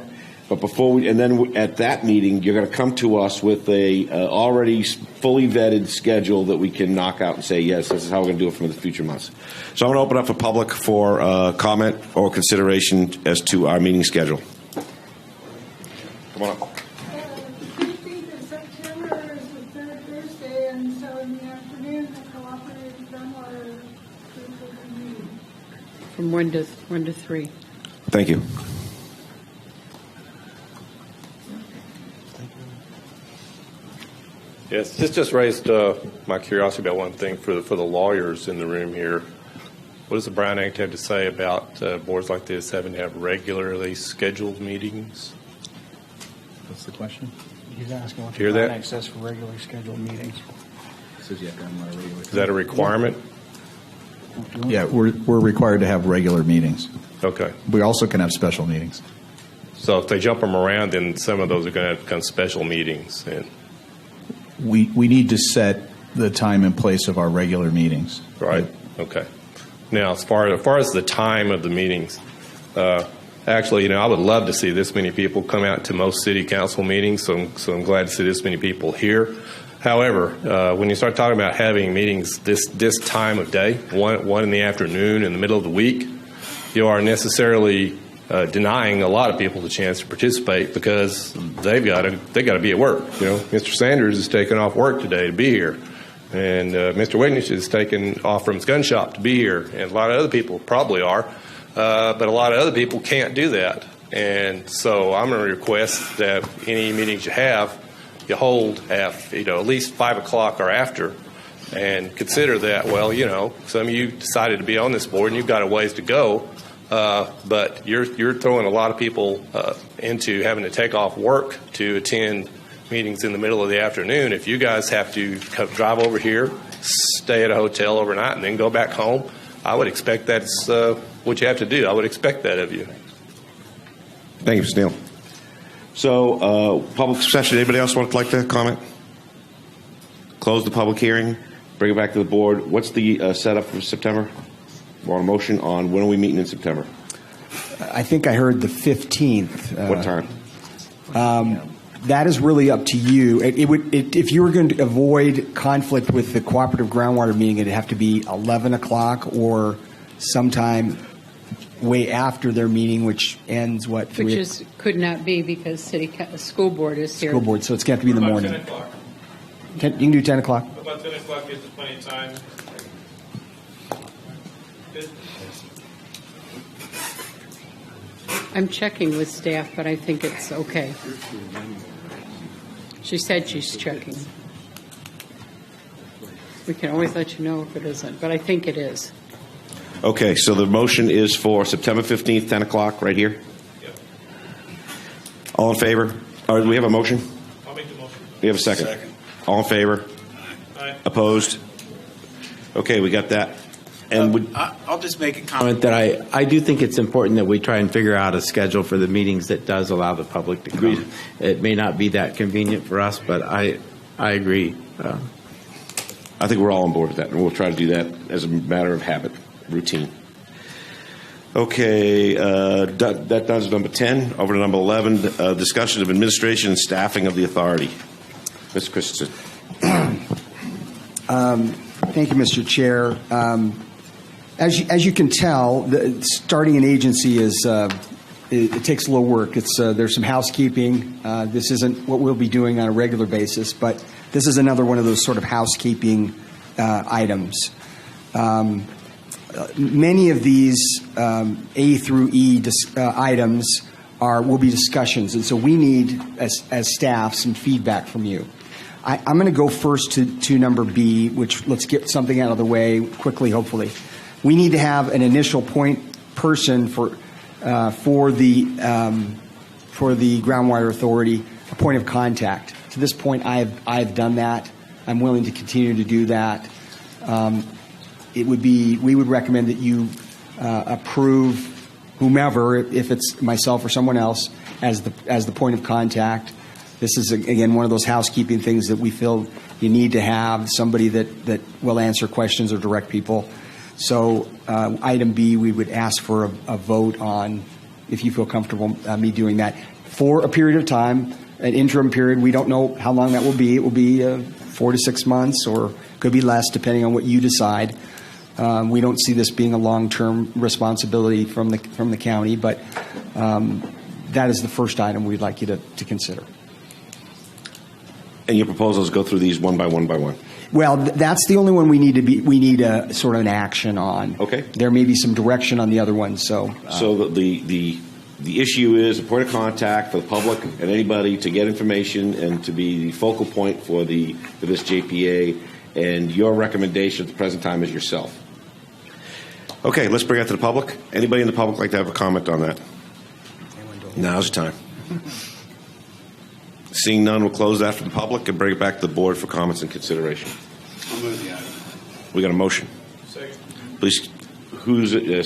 But then at that meeting, you're going to come to us with a already fully vetted schedule that we can knock out and say, yes, this is how we're going to do it for the future months. So I'm going to open up for public for comment or consideration as to our meeting schedule. Come on up. 15th of September is the third Thursday, and so in the afternoon, the cooperative groundwater group will be meeting. From 1 to 3. Thank you. Yes, this just raised my curiosity about one thing for the lawyers in the room here. What does the Brown Act have to say about boards like this having to have regularly scheduled meetings? What's the question? He's asking what Hear the that? Brown Act says for regularly scheduled meetings. Says you have to have them on a regular. Is that a requirement? Yeah, we're required to have regular meetings. Okay. We also can have special meetings. So if they jump them around, then some of those are going to become special meetings. And We need to set the time and place of our regular meetings. right. Okay. Now, as far as the time of the meetings, actually, I would love to see this many people come out to most city council meetings. So I'm glad to see this many people here. However, when you start talking about having meetings this time of day, one in the afternoon, in the middle of the week, you are necessarily denying a lot of people the chance to participate because they got to be at work. Mr. Sanders is taking off work today to be here, and Mr. Wignish is taking off from his gun shop to be here, and a lot of other people probably are, but a lot of other people can't do that. And so I'm going to request that any meetings you hold at least 5 o'clock or after, and consider that. Well, some of you decided to be on this board, and you've got a ways to go. But you're throwing a lot of people into having to take off work to attend meetings in the middle of the afternoon. If you guys have to drive over here, stay at a hotel overnight, and then go back home, I would expect that's what you have to do. I would expect that of you. Thank you, Mr. Neal. So, public session. Anybody else would like to comment? Close the public hearing. Bring it back to the board. What's the setup for September? We're on a motion on when are we meeting in September? I think I heard the 15th. What time? That is really up to you. If you were going to avoid conflict with the cooperative groundwater meeting, it'd have to be 11 o'clock or sometime way after their meeting, which ends what? Which could not be because school board is here. School board, so it's got to be in the morning. 10 o'clock. You can do 10 o'clock. About 10 o'clock gives us plenty of time. Good. I'm checking with staff, but I think it's okay. She said she's checking. We can always let you know if it isn't, but I think it is. Okay, so the motion is for September 15th, 10 o'clock, right here? Yep. All in favor? Or do we have a motion? I'll make the motion. We have a second. All in favor? Aye. Opposed? Okay, we got that. And I'll just make a comment that I do think it's important that we try and figure out a schedule for the meetings that does allow the public to come. It may not be that convenient for us, but I agree. I think we're all on board with that, and we'll try to do that as a matter of habit, routine. Okay, that does number 10. Over to number 11, discussion of administration and staffing of the authority. Mr. Christensen. Thank you, Mr. Chair. As you can tell, starting an agency it takes a little work. There's some housekeeping. This isn't what we'll be doing on a regular basis, but this is another one of those sort of housekeeping items. many of these A through E items will be discussions, and so we need, as staff, some feedback from you. I'm going to go first to number B, which let's get something out of the way quickly, hopefully. We need to have an initial point person for the Groundwater Authority, a point of contact. To this point, I've done that. I'm willing to continue to do that. We would recommend that you approve whomever, if it's myself or someone else, as the point of contact. This is, again, one of those housekeeping things that we feel you need to have, somebody that will answer questions or direct people. So item B, we would ask for a vote on, if you feel comfortable me doing that, for a period of time, an interim period. We don't know how long that will be. It will be 4 to 6 months, or could be less, depending on what you decide. We don't see this being a long-term responsibility from the county, but that is the first item we'd like you to consider. And your proposals go through these one by one by one? Well, that's the only one we need a sort of an action on. Okay. There may be some direction on the other ones. So the issue is a point of contact for the public and anybody to get information and to be the focal point for this JPA. And your recommendation at the present time is yourself. Okay, let's bring it to the public. Anybody in the public like to have a comment on that? Now's the time. Seeing none, we'll close that for the public and bring it back to the board for comments and consideration. I'll move the item. We got a motion. Second. Please,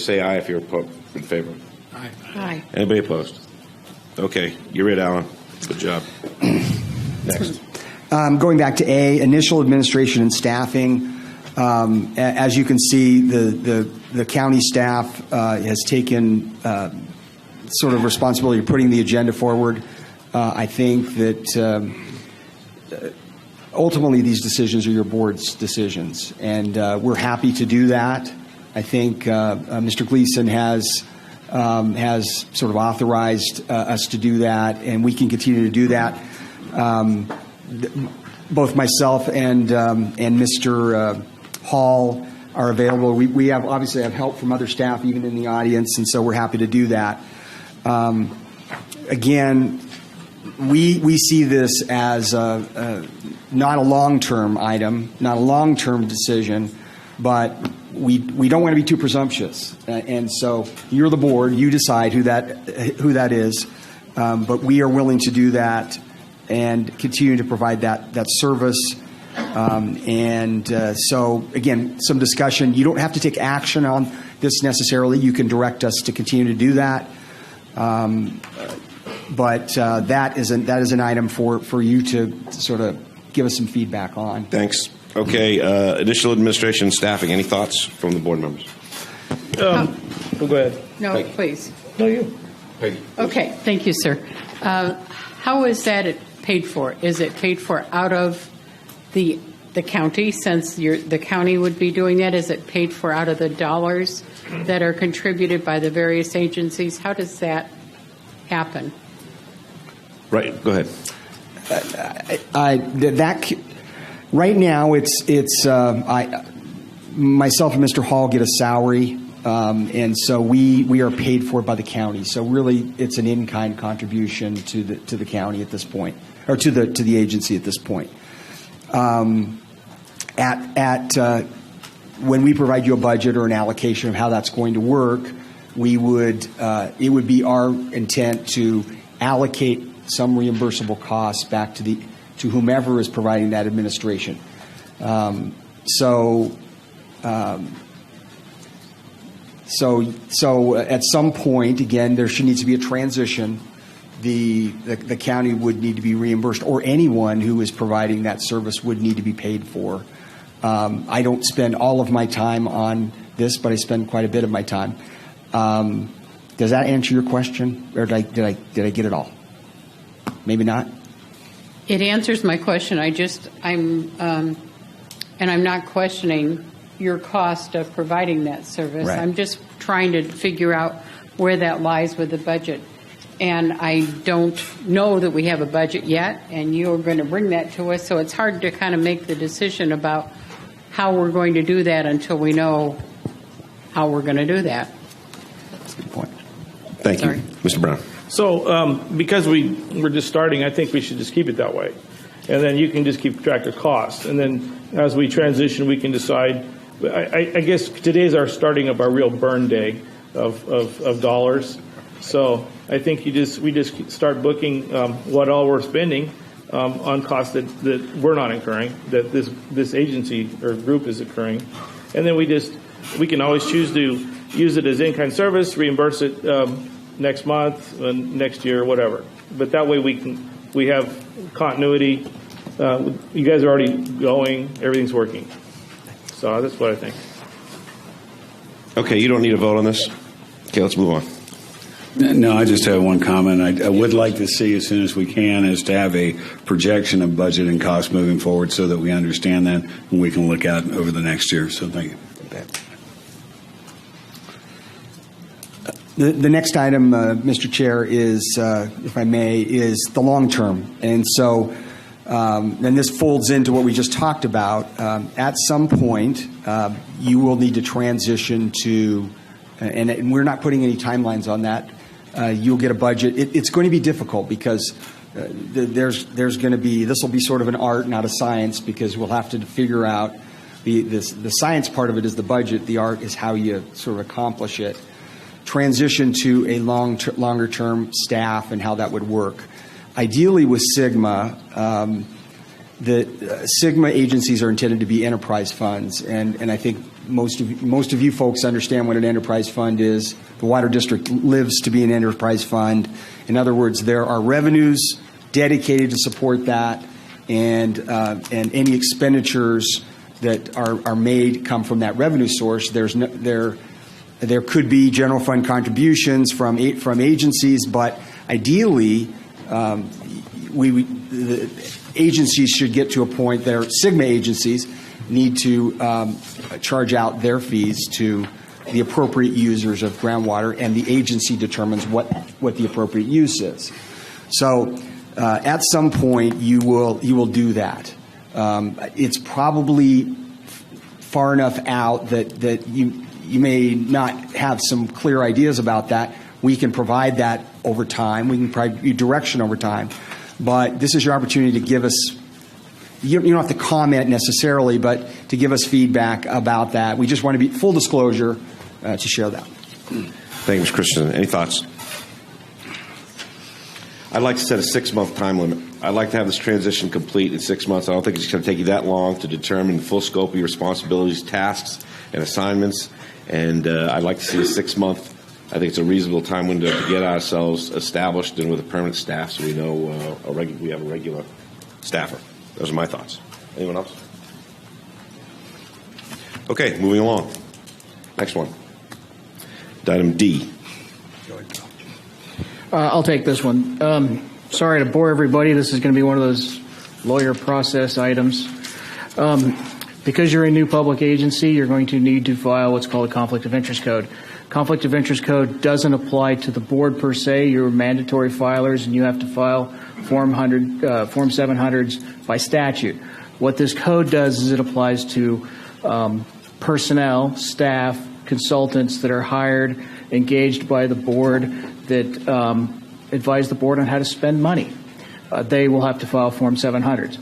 say aye if you're in favor. Aye. Aye. Anybody opposed? Okay, you're it, Alan. Good job. Next. Going back to A, initial administration and staffing. As you can see, the county staff has taken sort of responsibility of putting the agenda forward. I think that ultimately these decisions are your board's decisions, and we're happy to do that. I think Mr. Gleason has sort of authorized us to do that, and we can continue to do that. Both myself and Mr. Hall are available. We obviously have help from other staff, even in the audience, and so we're happy to do that. Again, we see this as not a long-term item, not a long-term decision, but we don't want to be too presumptuous. And so you're the board, you decide who that is, but we are willing to do that and continue to provide that service. So, again, some discussion. You don't have to take action on this necessarily. You can direct us to continue to do that. But that is an item for you to sort of give us some feedback on. Thanks. Okay, initial administration staffing. Any thoughts from the board members? Go ahead. No, Peggy. please. No, you. Peggy. Okay, thank you, sir. How is that paid for? Is it paid for out of the county, since the county would be doing that? Is it paid for out of the dollars that are contributed by the various agencies? How does that happen? Right, go ahead. Right now, myself and Mr. Hall get a salary, and so we are paid for by the county. So really, it's an in-kind contribution to the county at this point, or to the agency at this point. When we provide you a budget or an allocation of how that's going to work, it would be our intent to allocate some reimbursable costs back to whomever is providing that administration. So at some point, again, there needs to be a transition. The county would need to be reimbursed, or anyone who is providing that service would need to be paid for. I don't spend all of my time on this, but I spend quite a bit of my time. Does that answer your question, or did I get it all? Maybe not. It answers my question. And I'm not questioning your cost of providing that service. Right. I'm just trying to figure out where that lies with the budget. And I don't know that we have a budget yet, and you're going to bring that to us, so it's hard to kind of make the decision about how we're going to do that until we know how we're going to do that. Thank you. Sorry. Mr. Brown. So because we're just starting, I think we should just keep it that way. And then you can just keep track of costs. And then as we transition, we can decide. I guess today is our starting of our real burn day of dollars. So I think we just start booking what all we're spending on costs that we're not incurring, that this agency or group is incurring. And then we can always choose to use it as in-kind service, reimburse it next month, next year, whatever. But that way we have continuity. You guys are already going. Everything's working. So that's what I think. Okay, you don't need a vote on this. Okay, let's move on. No, I just have one comment. I would like to see as soon as we can is to have a projection of budget and cost moving forward so that we understand that and we can look at over the next year. So thank you. The next item, Mr. Chair, is, if I may, is the long term. And so, and this folds into what we just talked about. At some point, you will need to transition to, and we're not putting any timelines on that. You'll get a budget. It's going to be difficult because there's going to be, this will be sort of an art, not a science, because we'll have to figure out the science part of it is the budget. The art is how you sort of accomplish it. Transition to a longer term staff and how that would work. Ideally with Sigma, the Sigma agencies are intended to be enterprise funds, and I think most of you folks understand what an enterprise fund is. The Water District lives to be an enterprise fund. In other words, there are revenues dedicated to support that, and any expenditures that are made come from that revenue source. There could be general fund contributions from agencies, but ideally, the agencies should get to a point that Sigma agencies need to charge out their fees to the appropriate users of groundwater, and the agency determines what the appropriate use is. So, at some point, you will do that. It's probably far enough out that you may not have some clear ideas about that. We can provide that over time. We can provide you direction over time. But this is your opportunity to give us, you don't have to comment necessarily, but to give us feedback about that. We just want to be full disclosure to share that. Thank you, Mr. Christensen. Any thoughts? I'd like to set a 6-month time limit. I'd like to have this transition complete in 6 months. I don't think it's going to take you that long to determine the full scope of your responsibilities, tasks, and assignments. And I'd like to see a 6-month. I think it's a reasonable time window to get ourselves established and with a permanent staff, so we know we have a regular staffer. Those are my thoughts. Anyone else? Okay, moving along. Next one. Item D. I'll take this one. Sorry to bore everybody. This is going to be one of those lawyer process items. Because you're a new public agency, you're going to need to file what's called a conflict of interest code. Conflict of interest code doesn't apply to the board per se. You're mandatory filers, and you have to file Form 700s by statute. What this code does is it applies to personnel, staff, consultants that are hired, engaged by the board that advise the board on how to spend money. They will have to file Form 700s.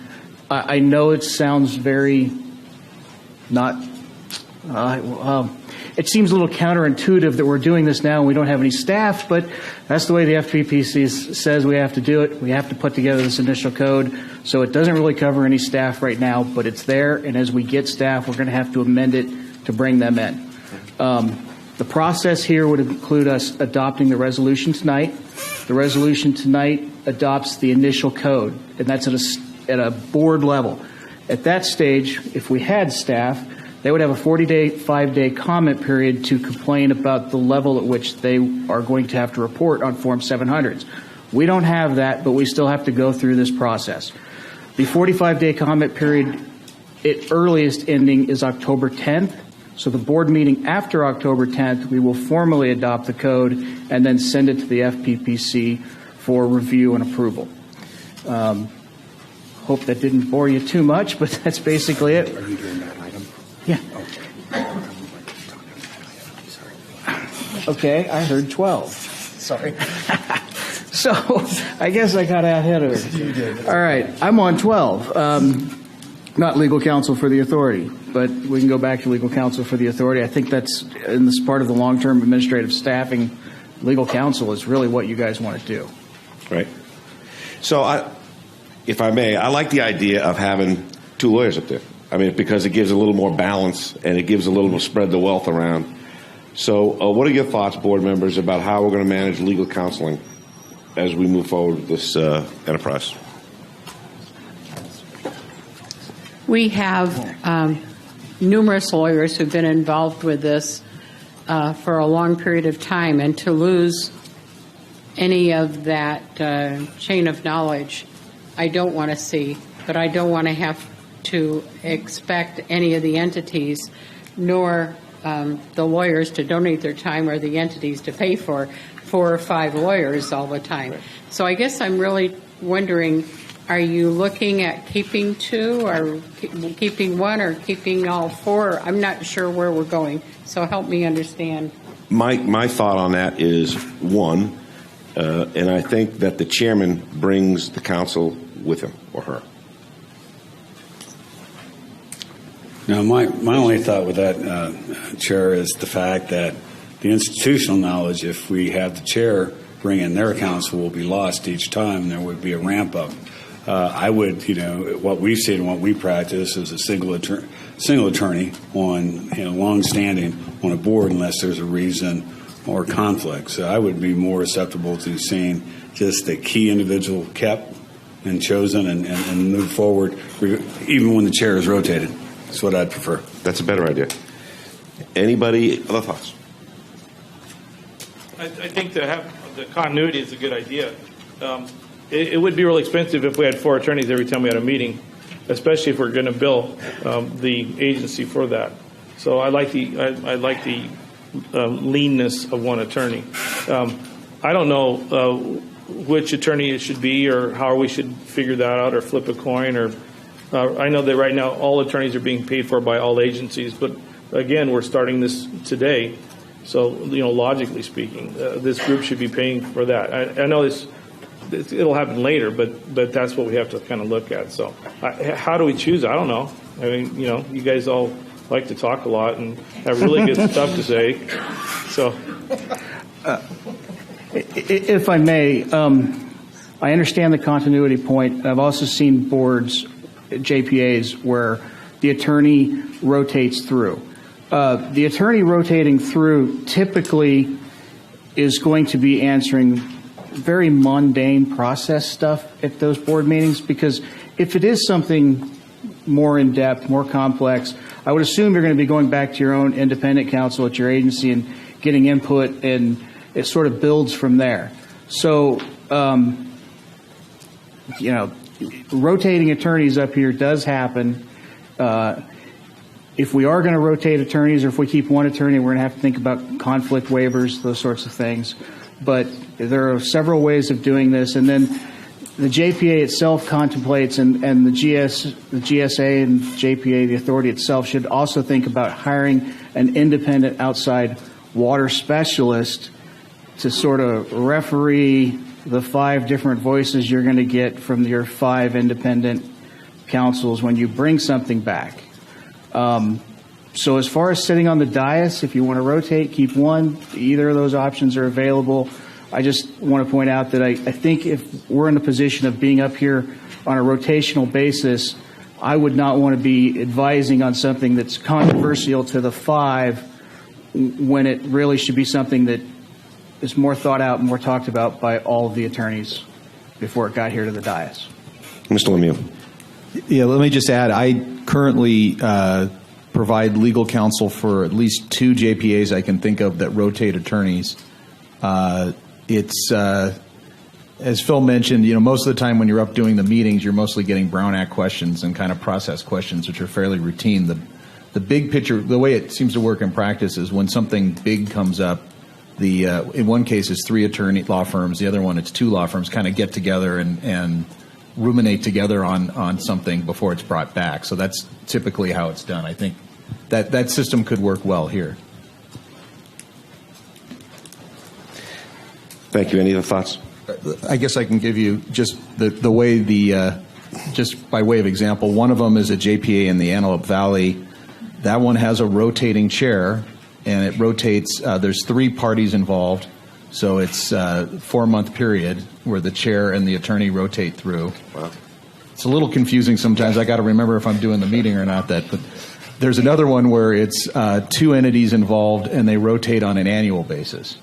I know it sounds very not, it seems a little counterintuitive that we're doing this now and we don't have any staff, but that's the way the FPPC says we have to do it. We have to put together this initial code. So it doesn't really cover any staff right now, but it's there, and as we get staff, we're going to have to amend it to bring them in. The process here would include us adopting the resolution tonight. The resolution tonight adopts the initial code, and that's at a board level. At that stage, if we had staff, they would have a 45-day comment period to complain about the level at which they are going to have to report on Form 700s. We don't have that, but we still have to go through this process. The 45-day comment period, at earliest ending, is October 10th. So the board meeting after October 10th, we will formally adopt the code and then send it to the FPPC for review and approval. Hope that didn't bore you too much, but that's basically it. Are you doing that item? Yeah. Okay, I heard 12. Sorry. So I guess I got ahead of it. All right, I'm on 12. Not legal counsel for the authority, but we can go back to legal counsel for the authority. I think that's in this part of the long-term administrative staffing. Legal counsel is really what you guys want to do. Right. So, if I may, I like the idea of having 2 lawyers up there. I mean, because it gives a little more balance and it gives a little more spread the wealth around. So, what are your thoughts, board members, about how we're going to manage legal counseling as we move forward with this enterprise? We have numerous lawyers who've been involved with this for a long period of time, and to lose any of that chain of knowledge, I don't want to see, but I don't want to have to expect any of the entities, nor the lawyers to donate their time or the entities to pay for 4 or 5 lawyers all the time. So I guess I'm really wondering, are you looking at keeping 2 or keeping 1 or keeping all 4? I'm not sure where we're going, so help me understand. My thought on that is 1, and I think that the chairman brings the counsel with him or her. Now, my only thought with that, Chair, is the fact that the institutional knowledge, if we have the chair bring in their counsel, will be lost each time. There would be a ramp up. I would, what we've seen and what we practice is a single attorney on, long-standing on a board unless there's a reason or conflict. So I would be more susceptible to seeing just the key individual kept and chosen and move forward, even when the chair is rotated. That's what I'd prefer. That's a better idea. Anybody other thoughts? I think to have the continuity is a good idea. It would be really expensive if we had 4 attorneys every time we had a meeting, especially if we're going to bill the agency for that. So I like the leanness of 1 attorney. I don't know which attorney it should be or how we should figure that out or flip a coin. Or I know that right now all attorneys are being paid for by all agencies, but again, we're starting this today. So, logically speaking, this group should be paying for that. I know it'll happen later, but that's what we have to kind of look at. So how do we choose? I don't know. I mean, you guys all like to talk a lot and have really good stuff to say. So, if I may, I understand the continuity point. I've also seen boards, JPAs, where the attorney rotates through. The attorney rotating through typically is going to be answering very mundane process stuff at those board meetings, because if it is something more in-depth, more complex, I would assume you're going to be going back to your own independent counsel at your agency and getting input, and it sort of builds from there. So, rotating attorneys up here does happen. If we are going to rotate attorneys, or if we keep 1 attorney, we're going to have to think about conflict waivers, those sorts of things. But there are several ways of doing this. And then the JPA itself contemplates, and the GSA and JPA, the authority itself, should also think about hiring an independent outside water specialist to sort of referee the 5 different voices you're going to get from your 5 independent counsels when you bring something back. So as far as sitting on the dais, if you want to rotate, keep 1. Either of those options are available. I just want to point out that I think if we're in a position of being up here on a rotational basis, I would not want to be advising on something that's controversial to the 5 when it really should be something that is more thought out and more talked about by all of the attorneys before it got here to the dais. Mr. Lemieux. Yeah, let me just add, I currently provide legal counsel for at least 2 JPAs I can think of that rotate attorneys. It's, as Phil mentioned, most of the time when you're up doing the meetings, you're mostly getting Brown Act questions and kind of process questions, which are fairly routine. The big picture, the way it seems to work in practice is when something big comes up, in one case it's 3 attorney law firms, the other one it's 2 law firms kind of get together and ruminate together on something before it's brought back. So that's typically how it's done. I think that system could work well here. Thank you. Any other thoughts? I guess I can give you just the way just by way of example, one of them is a JPA in the Antelope Valley. That one has a rotating chair, and it rotates. There's 3 parties involved, so it's a 4-month period where the chair and the attorney rotate through. Wow. It's a little confusing sometimes. I got to remember if I'm doing the meeting or not. But there's another one where it's 2 entities involved, and they rotate on an annual basis.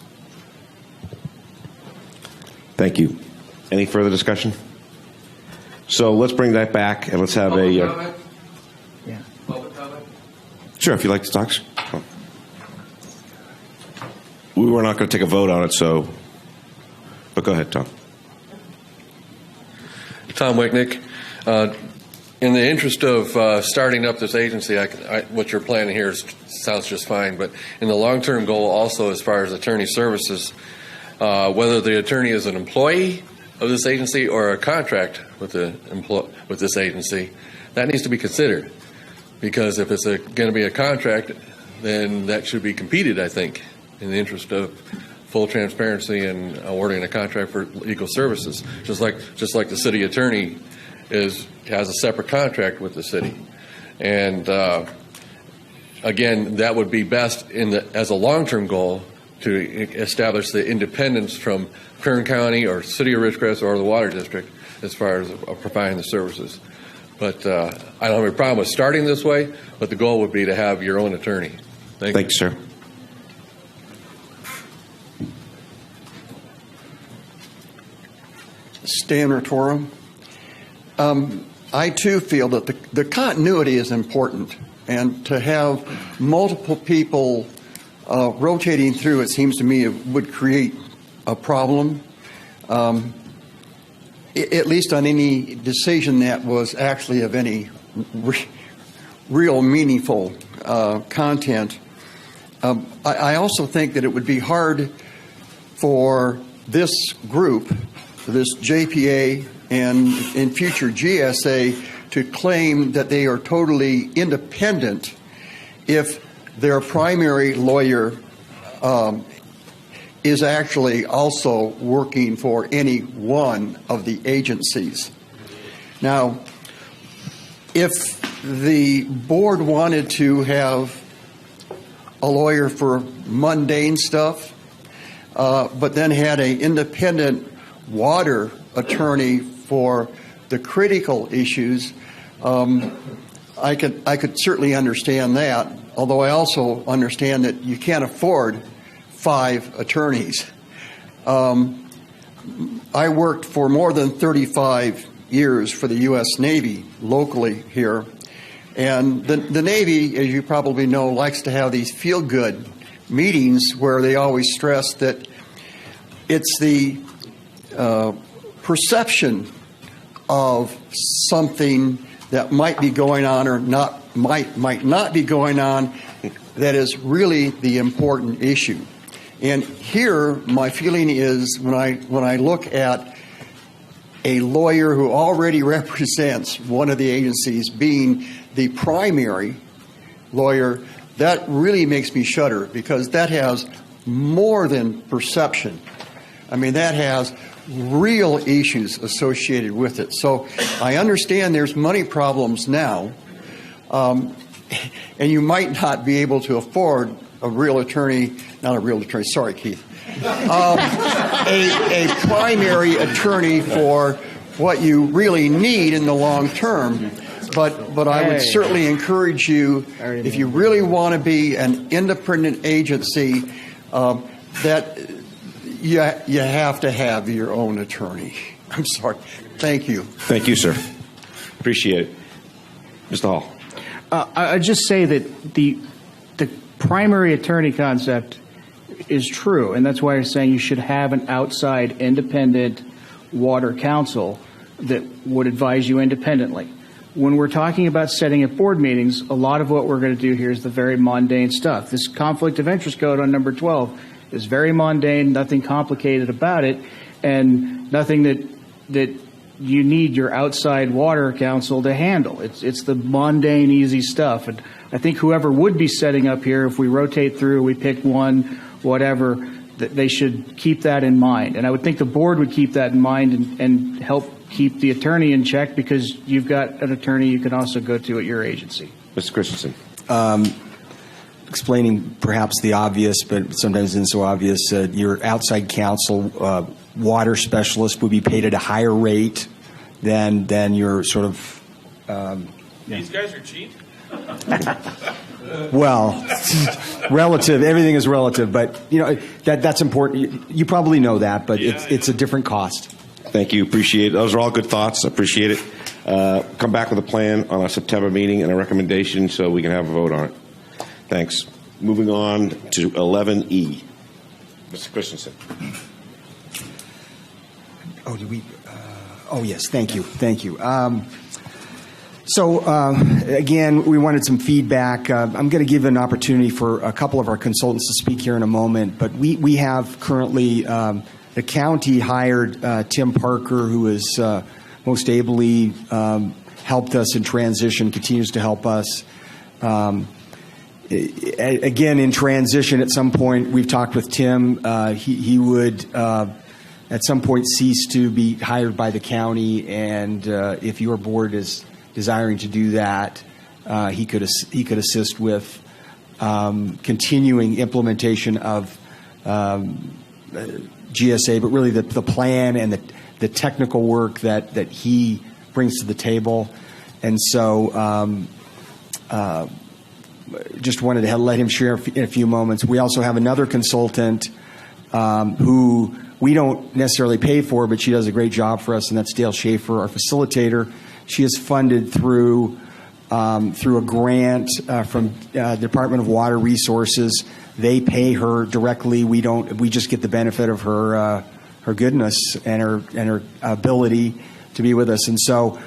Thank you. Any further discussion? So let's bring that back and let's have Public a. comment? Yeah. Public comment? Sure, if you'd like to talk. We were not going to take a vote on it, so. But go ahead, Tom. Tom Wicknick. In the interest of starting up this agency, what you're planning here sounds just fine, but in the long-term goal also as far as attorney services, whether the attorney is an employee of this agency or a contract with this agency, that needs to be considered. Because if it's going to be a contract, then that should be competed, I think, in the interest of full transparency and awarding a contract for legal services. Just like the city attorney has a separate contract with the city. And again, that would be best as a long-term goal to establish the independence from Kern County or City of Ridgecrest or the Water District as far as providing the services. But I don't have a problem with starting this way, but the goal would be to have your own attorney. Thank you, sir. Stan Rotorum. I too feel that the continuity is important, and to have multiple people rotating through, it seems to me, it would create a problem, at least on any decision that was actually of any real meaningful content. I also think that it would be hard for this group, this JPA and in future GSA, to claim that they are totally independent if their primary lawyer is actually also working for any one of the agencies. Now, if the board wanted to have a lawyer for mundane stuff, but then had an independent water attorney for the critical issues, I could certainly understand that, although I also understand that you can't afford 5 attorneys. I worked for more than 35 years for the U.S. Navy locally here, and the Navy, as you probably know, likes to have these feel-good meetings where they always stress that it's the perception of something that might be going on or might not be going on that is really the important issue. And here, my feeling is when I look at a lawyer who already represents one of the agencies being the primary lawyer, that really makes me shudder, because that has more than perception. I mean, that has real issues associated with it. So I understand there's money problems now, and you might not be able to afford a real attorney, not a real attorney, sorry, Keith, a primary attorney for what you really need in the long term. But I would certainly encourage you, if you really want to be an independent agency, that you have to have your own attorney. I'm sorry. Thank you. Thank you, sir. Appreciate it. Mr. Hall. I'd just say that the primary attorney concept is true, and that's why I'm saying you should have an outside independent water counsel that would advise you independently. When we're talking about setting up board meetings, a lot of what we're going to do here is the very mundane stuff. This conflict of interest code on number 12 is very mundane, nothing complicated about it, and nothing that you need your outside water counsel to handle. It's the mundane, easy stuff. And I think whoever would be setting up here, if we rotate through, we pick one, whatever, that they should keep that in mind. And I would think the board would keep that in mind and help keep the attorney in check, because you've got an attorney you can also go to at your agency. Mr. Christensen. Explaining perhaps the obvious, but sometimes isn't so obvious, your outside counsel water specialist would be paid at a higher rate than your sort of... These guys are cheap? Well, relative. Everything is relative, but that's important. You probably know that, but it's a different cost. Thank you. Appreciate it. Those are all good thoughts. Appreciate it. Come back with a plan on our September meeting and a recommendation so we can have a vote on it. Thanks. Moving on to 11E. Mr. Christensen. Oh, did we? Oh, yes. Thank you. Thank you. So, again, we wanted some feedback. I'm going to give an opportunity for a couple of our consultants to speak here in a moment, but we have currently, the county hired Tim Parker, who has most ably helped us in transition, continues to help us. Again, in transition, at some point, we've talked with Tim. He would, at some point, cease to be hired by the county, and if your board is desiring to do that, he could assist with continuing implementation of GSA, but really the plan and the technical work that he brings to the table. And so just wanted to let him share in a few moments. We also have another consultant who we don't necessarily pay for, but she does a great job for us, and that's Dale Schaefer, our facilitator. She is funded through a grant from the Department of Water Resources. They pay her directly. We don't. We just get the benefit of her goodness and her ability to be with us. And so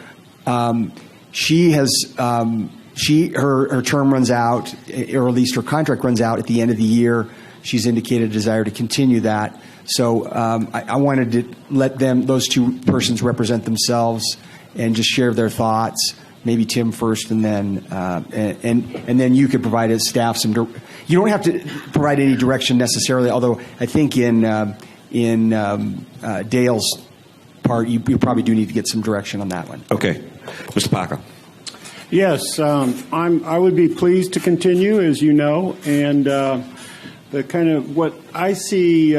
she has her term runs out, or at least her contract runs out at the end of the year. She's indicated a desire to continue that. So I wanted to let those two persons represent themselves and just share their thoughts. Maybe Tim first, and then and then you could provide as staff some. You don't have to provide any direction necessarily, although I think in Dale's part, you probably do need to get some direction on that one. Okay, Mr. Parker. Yes, I would be pleased to continue, as you know, and the kind of what I see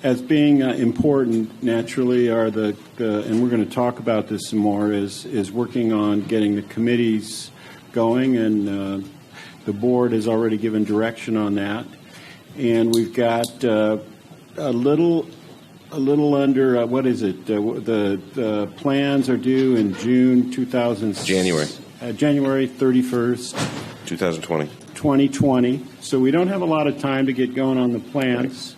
as being important naturally are the and we're going to talk about this some more, is working on getting the committees going, and the board has already given direction on that, and we've got a little under what is it? The plans are due in June 2000. January 31st, 2020. 2020. So we don't have a lot of time to get going on the plans.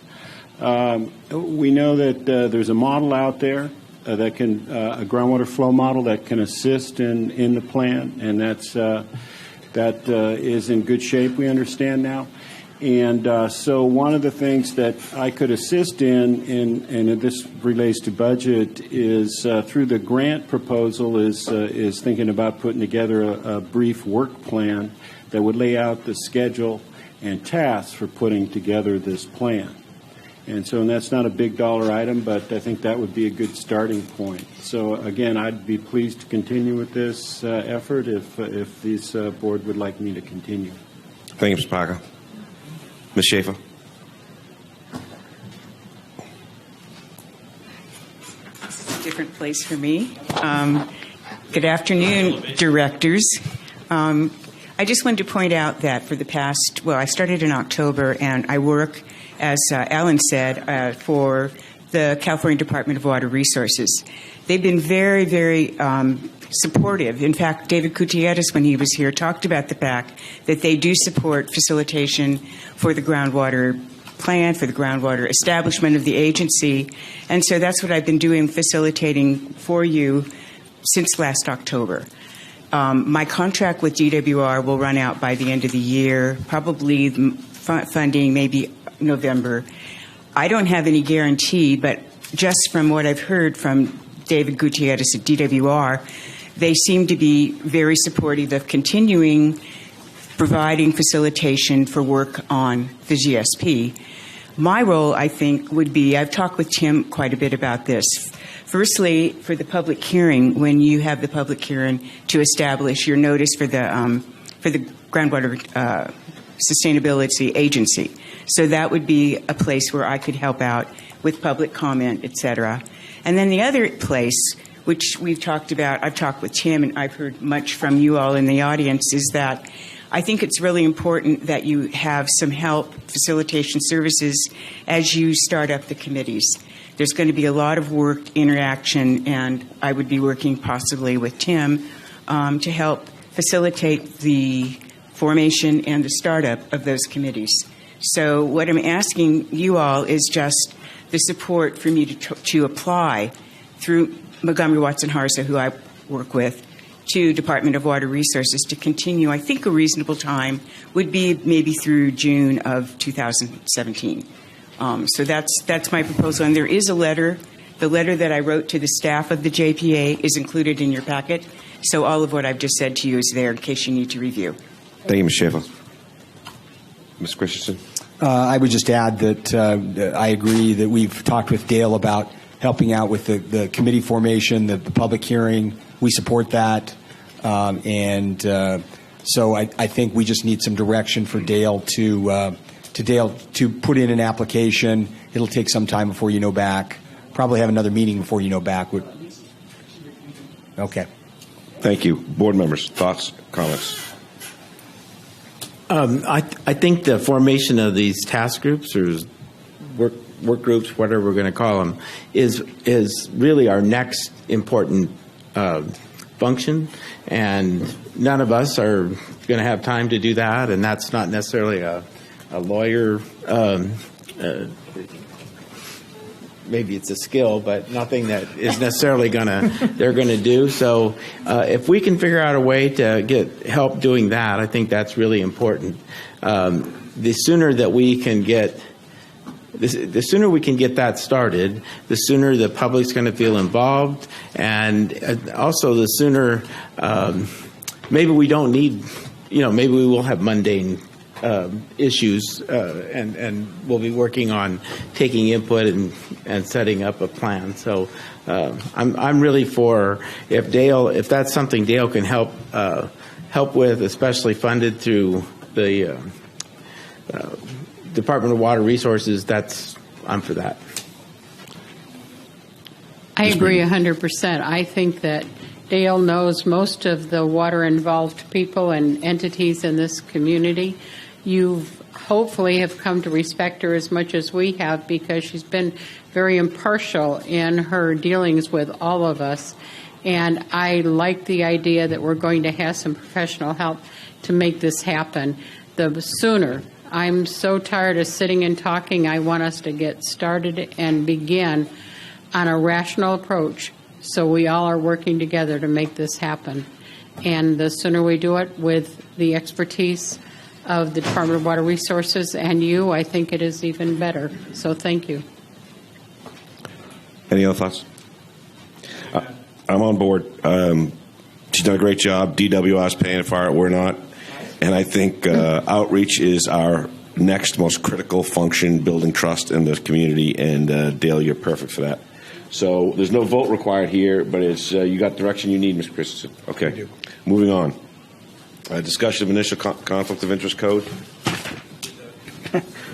We know that there's a model out there that can a groundwater flow model that can assist in the plan, and that is in good shape. We understand now. And so one of the things that I could assist in, and this relates to budget, is through the grant proposal is thinking about putting together a brief work plan that would lay out the schedule and tasks for putting together this plan. And that's not a big dollar item, but I think that would be a good starting point. So again, I'd be pleased to continue with this effort if this board would like me to continue. Thank you, Mr. Parker. Ms. Schaefer. This is a different place for me. Good afternoon, directors. I just wanted to point out that for the past, I started in October, and I work, as Alan said, for the California Department of Water Resources. They've been very, very supportive. In fact, David Gutierrez, when he was here, talked about the fact that they do support facilitation for the groundwater plan, for the groundwater establishment of the agency. And so that's what I've been doing, facilitating for you since last October. My contract with DWR will run out by the end of the year, probably funding maybe November. I don't have any guarantee, but just from what I've heard from David Gutierrez at DWR, they seem to be very supportive of continuing providing facilitation for work on the GSP. My role, I think, would be, I've talked with Tim quite a bit about this. Firstly, for the public hearing, when you have the public hearing to establish your notice for the groundwater sustainability agency. So that would be a place where I could help out with public comment, et cetera. And then the other place, which we've talked about, I've talked with Tim and I've heard much from you all in the audience, is that I think it's really important that you have some help, facilitation services, as you start up the committees. There's going to be a lot of work, interaction, and I would be working possibly with Tim to help facilitate the formation and the startup of those committees. So what I'm asking you all is just the support for me to apply through Montgomery Watson Harsa, who I work with, to Department of Water Resources to continue. I think a reasonable time would be maybe through June of 2017. So that's my proposal. And there is a letter. The letter that I wrote to the staff of the JPA is included in your packet. So all of what I've just said to you is there in case you need to review. Thank you, Ms. Schaefer. Ms. Christensen? I would just add that I agree that we've talked with Dale about helping out with the committee formation, the public hearing. We support that. So I think we just need some direction for Dale to put in an application. It'll take some time before you know back. Probably have another meeting before you know back. Okay. Thank you. Board members, thoughts, comments? I think the formation of these task groups or work groups, whatever we're going to call them, is really our next important function, and none of us are going to have time to do that, and that's not necessarily a lawyer. Maybe it's a skill, but nothing that is necessarily they're going to do. So if we can figure out a way to get help doing that, I think that's really important. The sooner that we can get the sooner we can get that started, the sooner the public's going to feel involved, and also the sooner maybe we don't need, maybe we will have mundane issues, and we'll be working on taking input and setting up a plan. So I'm really for if that's something Dale can help with, especially funded through the Department of Water Resources. I'm for that. I agree 100%. I think that Dale knows most of the water-involved people and entities in this community. You hopefully have come to respect her as much as we have, because she's been very impartial in her dealings with all of us. And I like the idea that we're going to have some professional help to make this happen. The sooner. I'm so tired of sitting and talking. I want us to get started and begin on a rational approach, so we all are working together to make this happen. And the sooner we do it with the expertise of the Department of Water Resources and you, I think it is even better. So thank you. Any other thoughts? I'm on board. She's done a great job. DWI is paying for it. We're not. And I think outreach is our next most critical function, building trust in the community. And Dale, you're perfect for that. So there's no vote required here, but it's you got direction you need, Mr. Christensen. Okay. Moving on. Discussion of initial conflict of interest code.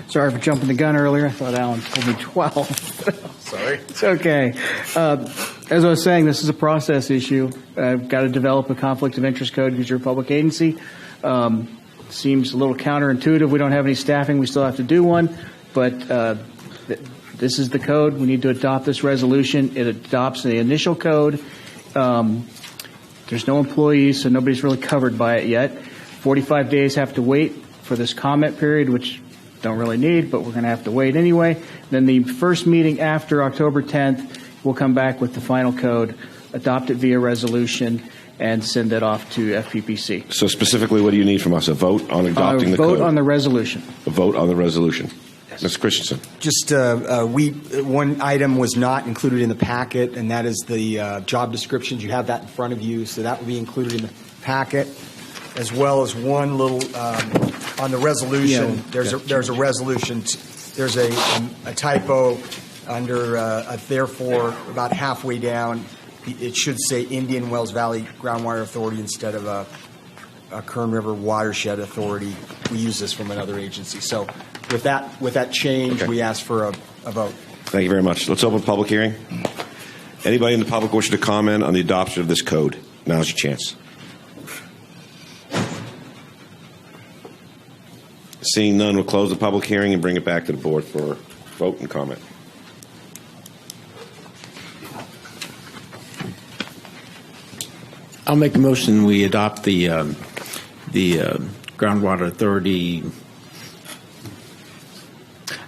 Sorry for jumping the gun earlier. I thought Alan told me 12. Sorry. It's okay. As I was saying, this is a process issue. I've got to develop a conflict of interest code because you're a public agency. Seems a little counterintuitive. We don't have any staffing. We still have to do one. But this is the code. We need to adopt this resolution. It adopts the initial code. There's no employees, so nobody's really covered by it yet. 45 days have to wait for this comment period, which don't really need, but we're going to have to wait anyway. Then the first meeting after October 10th, we'll come back with the final code, adopt it via resolution, and send it off to FPPC. So specifically, what do you need from us? A vote on adopting the code? A vote on the resolution. A vote on the resolution. Yes. Mr. Christensen. Just one item was not included in the packet, and that is the job descriptions. You have that in front of you, so that will be included in the packet, as well as one little on the resolution. Yeah. There's a resolution there's a typo under therefore about halfway down. It should say Indian Wells Valley Groundwater Authority instead of a Kern River Watershed Authority. We use this from another agency. So with that change, we ask for a vote. Thank you very much. Let's open the public hearing. Anybody in the public wishing to comment on the adoption of this code? Now's your chance. Seeing none, we'll close the public hearing and bring it back to the board for vote and comment. I'll make a motion we adopt the Groundwater Authority,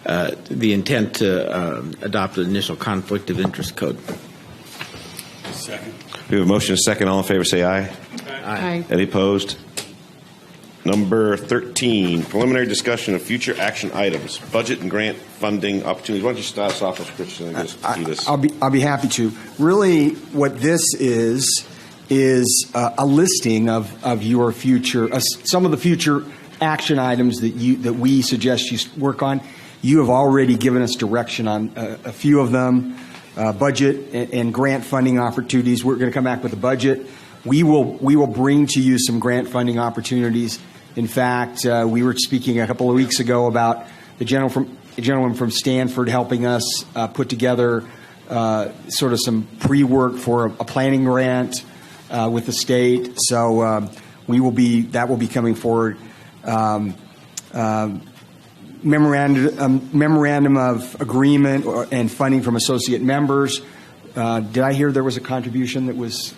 the intent to adopt the initial conflict of interest code. Second. We have a motion and a second. All in favor say aye. Aye. Any opposed? Number 13, preliminary discussion of future action items, budget and grant funding opportunities. Why don't you start us off with Christian and do this? I'll be happy to. Really, what this is a listing of your future, some of the future action items that we suggest you work on. You have already given us direction on a few of them. Budget and grant funding opportunities. We're going to come back with a budget. We will bring to you some grant funding opportunities. In fact, we were speaking a couple of weeks ago about the gentleman from Stanford helping us put together sort of some pre-work for a planning grant with the state. So that will be coming forward. Memorandum of agreement and funding from associate members. Did I hear there was a contribution that was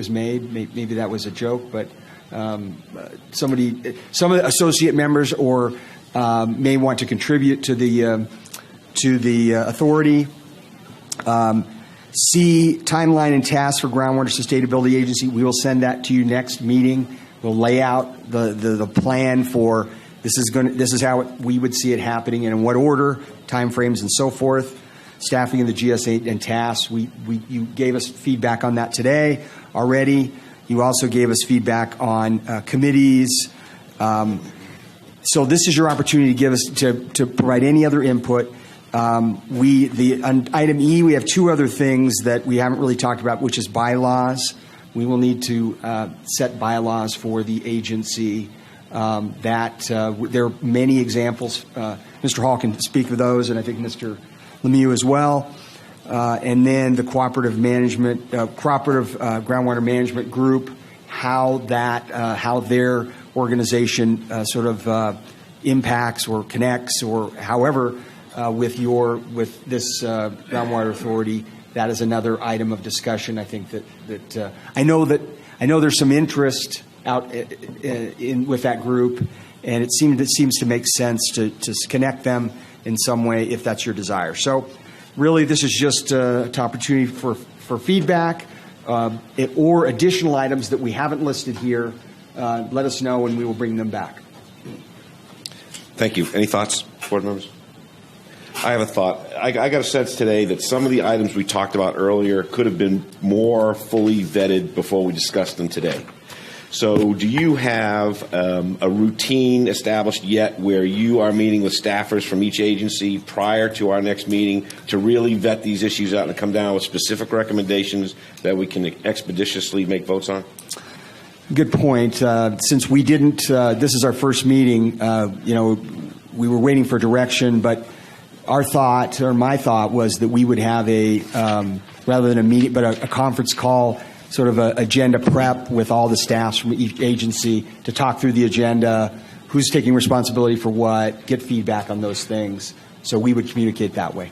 made? Maybe that was a joke, but some of the associate members or may want to contribute to the authority. C, timeline and tasks for Groundwater Sustainability Agency. We will send that to you next meeting. We'll lay out the plan for this is how we would see it happening and in what order, timeframes, and so forth. Staffing of the GSA and tasks. You gave us feedback on that today already. You also gave us feedback on committees. So this is your opportunity to give us to provide any other input. On item E, we have two other things that we haven't really talked about, which is bylaws. We will need to set bylaws for the agency. There are many examples. Mr. Hall can speak of those, and I think Mr. Lemieux as well. And then the cooperative groundwater management group, how their organization sort of impacts or connects or however with this groundwater authority. That is another item of discussion. I think that I know there's some interest out with that group, and it seems to make sense to connect them in some way if that's your desire. So really this is just an opportunity for feedback or additional items that we haven't listed here. Let us know and we will bring them back. Thank you. Any thoughts, board members? I have a thought. I got a sense today that some of the items we talked about earlier could have been more fully vetted before we discussed them today. So do you have a routine established yet where you are meeting with staffers from each agency prior to our next meeting to really vet these issues out and come down with specific recommendations that we can expeditiously make votes on? Good point. Since we didn't, this is our first meeting, we were waiting for direction, but our thought, or my thought, was that we would have rather than a meeting, but a conference call, sort of an agenda prep with all the staffs from each agency to talk through the agenda, who's taking responsibility for what, get feedback on those things. So we would communicate that way.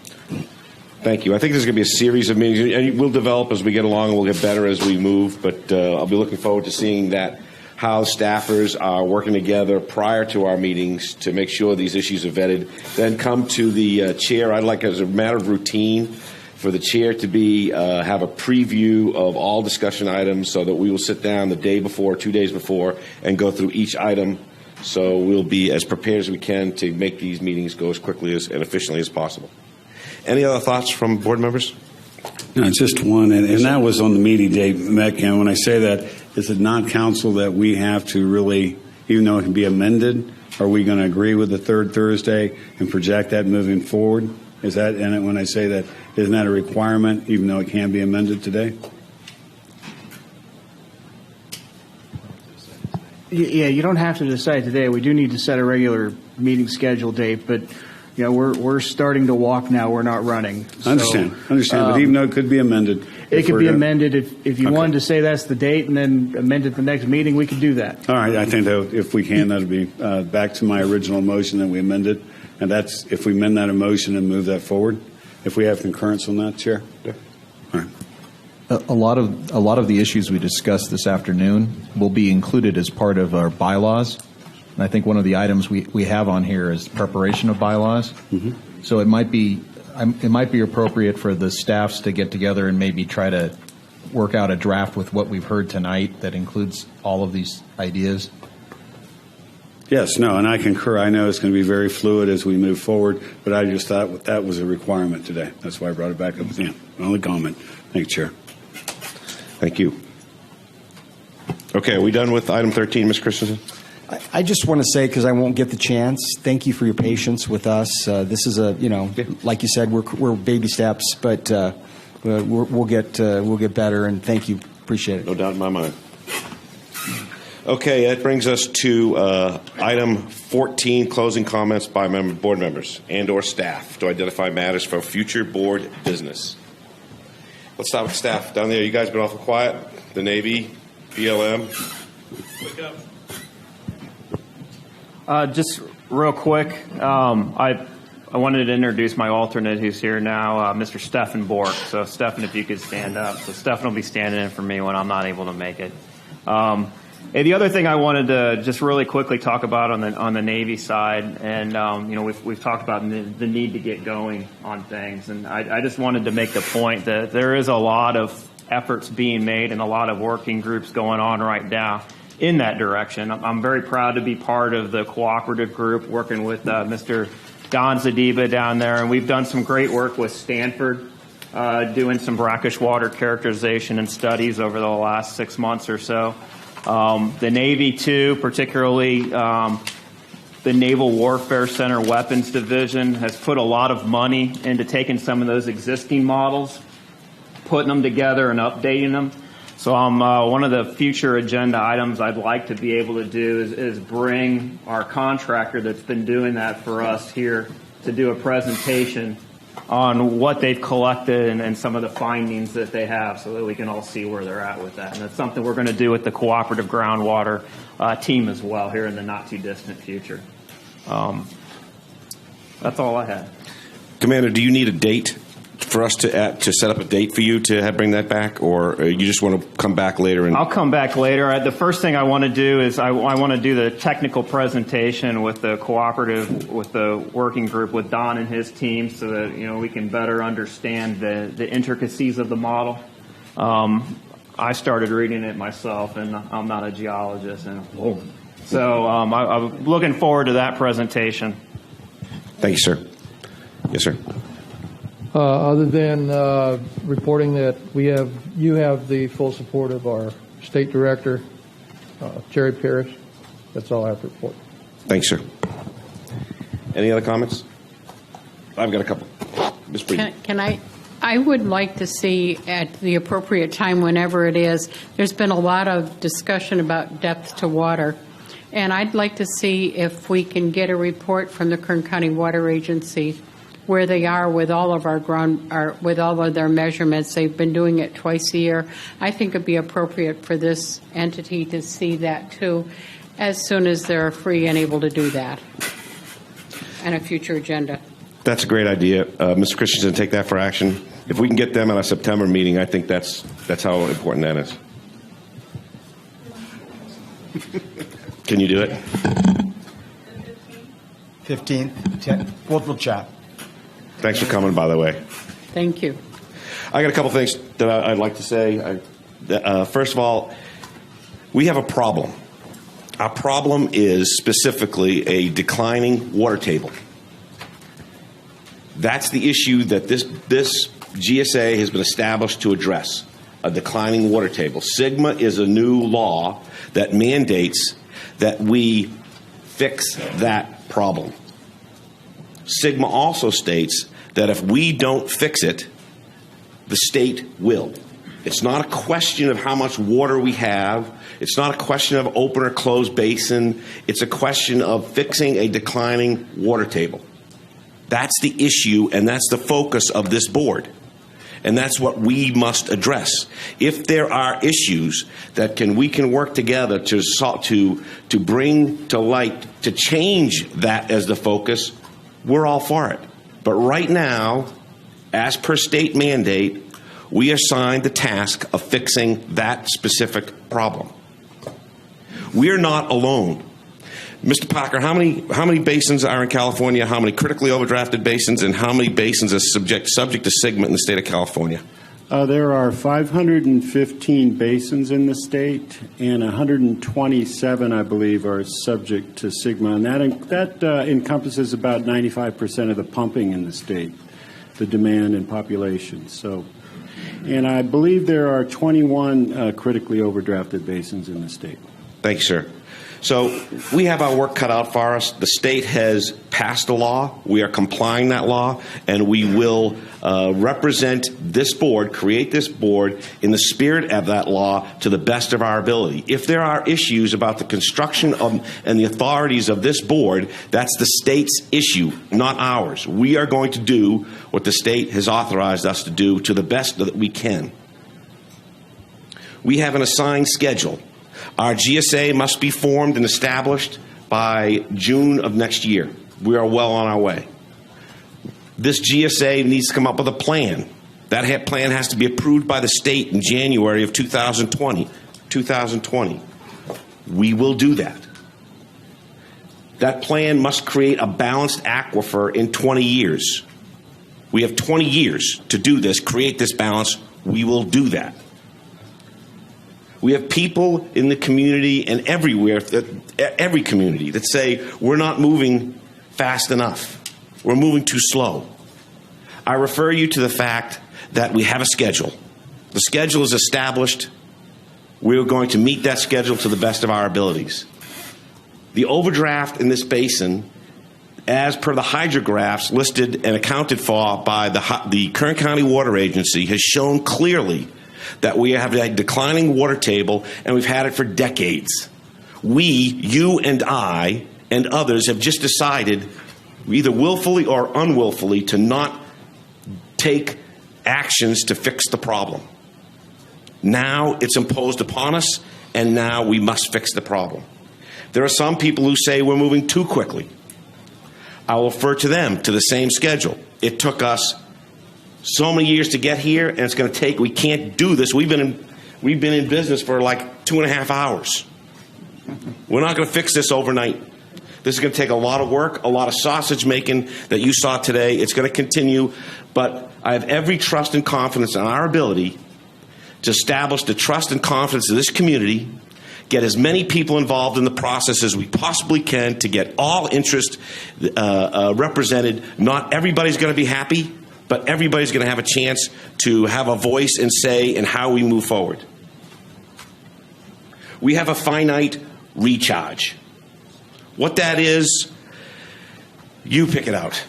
Thank you. I think there's going to be a series of meetings, and we'll develop as we get along, and we'll get better as we move, but I'll be looking forward to seeing that, how staffers are working together prior to our meetings to make sure these issues are vetted. Then come to the chair. I'd like, as a matter of routine, for the chair to have a preview of all discussion items so that we will sit down the day before, 2 days before, and go through each item. So we'll be as prepared as we can to make these meetings go as quickly and efficiently as possible. Any other thoughts from board members? No, just one, and that was on the meeting date, Mecca. And when I say that, it's a non-council that we have to really, even though it can be amended are we going to agree with the third Thursday and project that moving forward? Is that, and when I say that, isn't that a requirement, even though it can be amended today? Yeah, you don't have to decide today. We do need to set a regular meeting schedule date, but we're starting to walk now. We're not running. I understand. But even though it could be amended, it could be amended if you wanted to say that's the date and then amend it the next meeting. We could do that. All right. I think that if we can, that'll be back to my original motion that we amended, and that's if we amend that motion and move that forward. If we have concurrence on that, Chair. Yeah. All right. A lot of the issues we discussed this afternoon will be included as part of our bylaws. And I think one of the items we have on here is preparation of bylaws. Mm-hmm. So it might be appropriate for the staffs to get together and maybe try to work out a draft with what we've heard tonight that includes all of these ideas. Yes, no, and I concur. I know it's going to be very fluid as we move forward, but I just thought that was a requirement today. That's why I brought it back up at the end. Only comment. Thank you, Chair. Thank you. Okay, are we done with item 13, Ms. Christensen? I just want to say, because I won't get the chance, thank you for your patience with us. This is like you said, we're baby steps, but we'll get better. And thank you, appreciate it. No doubt in my mind. Okay, that brings us to item 14, closing comments by board members and/or staff to identify matters for future board business. Let's start with staff down there. You guys been awful quiet. The Navy, BLM. Wake up. Just real quick, I wanted to introduce my alternate who's here now, Mr. Stefan Bork. So, Stefan, if you could stand up. So, Stefan will be standing in for me when I'm not able to make it. And the other thing I wanted to just really quickly talk about on the Navy side, and we've talked about the need to get going on things, and I just wanted to make the point that there is a lot of efforts being made and a lot of working groups going on right now in that direction. I'm very proud to be part of the cooperative group working with Mr. Don Zadiba down there, and we've done some great work with Stanford, doing some brackish water characterization and studies over the last 6 months or so. The Navy, too, particularly the Naval Warfare Center Weapons Division, has put a lot of money into taking some of those existing models, putting them together and updating them. So one of the future agenda items I'd like to be able to do is bring our contractor that's been doing that for us here to do a presentation on what they've collected and some of the findings that they have so that we can all see where they're at with that. And that's something we're going to do with the cooperative groundwater team as well here in the not too distant future. That's all I had. Commander, do you need a date for us to set up a date for you to bring that back, or you just want to come back later? I'll come back later. The first thing I want to do is I want to do the technical presentation with the cooperative, with the working group, with Don and his team, so that we can better understand the intricacies of the model. I started reading it myself, and I'm not a geologist, so I'm looking forward to that presentation. Thank you, sir. Yes, sir. Other than reporting that you have the full support of our state director, Jerry Parrish. That's all I have to report. Thanks, sir. Any other comments? I've got a couple. Ms. Breeden. Can I would like to see at the appropriate time, whenever it is, there's been a lot of discussion about depth to water. And I'd like to see if we can get a report from the Kern County Water Agency where they are with all of with all of their measurements. They've been doing it twice a year. I think it'd be appropriate for this entity to see that too, as soon as they're free and able to do that, and a future agenda. That's a great idea. Mr. Christensen, take that for action. If we can get them at a September meeting, I think that's how important that is. Can you do it? 15, 10. We'll chat. Thanks for coming, by the way. Thank you. I got a couple things that I'd like to say. First of all, we have a problem. Our problem is specifically a declining water table. That's the issue that this GSA has been established to address, a declining water table. SGMA is a new law that mandates that we fix that problem. Sigma also states that if we don't fix it, the state will. It's not a question of how much water we have. It's not a question of open or closed basin. It's a question of fixing a declining water table. That's the issue, and that's the focus of this board. And that's what we must address. If there are issues that we can work together to bring to light, to change that as the focus, we're all for it. But right now, as per state mandate, we are assigned the task of fixing that specific problem. We are not alone. Mr. Parker, how many basins are in California? How many critically overdrafted basins, and how many basins are subject to Sigma in the state of California? There are 515 basins in the state, and 127, I believe, are subject to Sigma, and that encompasses about 95% of the pumping in the state, the demand and population. So, and I believe there are 21 critically overdrafted basins in the state. Thank you, sir. So we have our work cut out for us. The state has passed a law. We are complying that law, and we will represent this board, create this board in the spirit of that law to the best of our ability. If there are issues about the construction and the authorities of this board, that's the state's issue, not ours. We are going to do what the state has authorized us to do to the best that we can. We have an assigned schedule. Our GSA must be formed and established by June of next year. We are well on our way. This GSA needs to come up with a plan. That plan has to be approved by the state in January of 2020. We will do that. That plan must create a balanced aquifer in 20 years. We have 20 years to do this, create this balance. We will do that. We have people in the community and everywhere, every community, that say we're not moving fast enough. We're moving too slow. I refer you to the fact that we have a schedule. The schedule is established. We're going to meet that schedule to the best of our abilities. The overdraft in this basin, as per the hydrographs listed and accounted for by the Kern County Water Agency, has shown clearly that we have a declining water table, and we've had it for decades. We, you and I, and others have just decided, either willfully or unwillfully, to not take actions to fix the problem. Now it's imposed upon us, and now we must fix the problem. There are some people who say we're moving too quickly. I will refer to them to the same schedule. It took us so many years to get here, and it's going to take. We can't do this. We've been in business for like 2.5 hours. We're not going to fix this overnight. This is going to take a lot of work, a lot of sausage making that you saw today. It's going to continue, but I have every trust and confidence in our ability to establish the trust and confidence of this community, get as many people involved in the process as we possibly can to get all interest represented. Not everybody's going to be happy, but everybody's going to have a chance to have a voice and say in how we move forward. We have a finite recharge. What that is, you pick it out.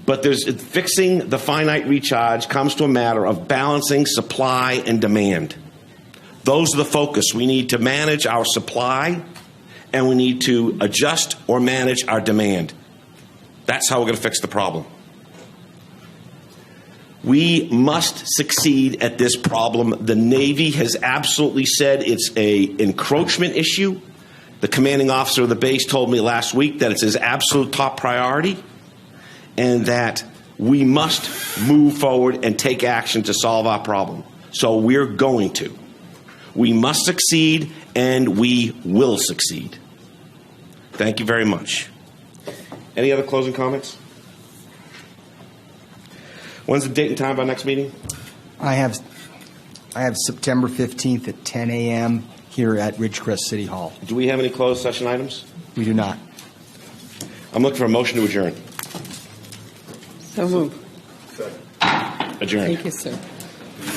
But fixing the finite recharge comes to a matter of balancing supply and demand. Those are the focus. We need to manage our supply, and we need to adjust or manage our demand. That's how we're going to fix the problem. We must succeed at this problem. The Navy has absolutely said it's an encroachment issue. The commanding officer of the base told me last week that it's his absolute top priority, and that we must move forward and take action to solve our problem. So we're going to. We must succeed, and we will succeed. Thank you very much. Any other closing comments? When's the date and time of our next meeting? I have September 15th at 10 a.m. here at Ridgecrest City Hall. Do we have any closed session items? We do not. I'm looking for a motion to adjourn. So moved. Adjourn. Thank you, sir.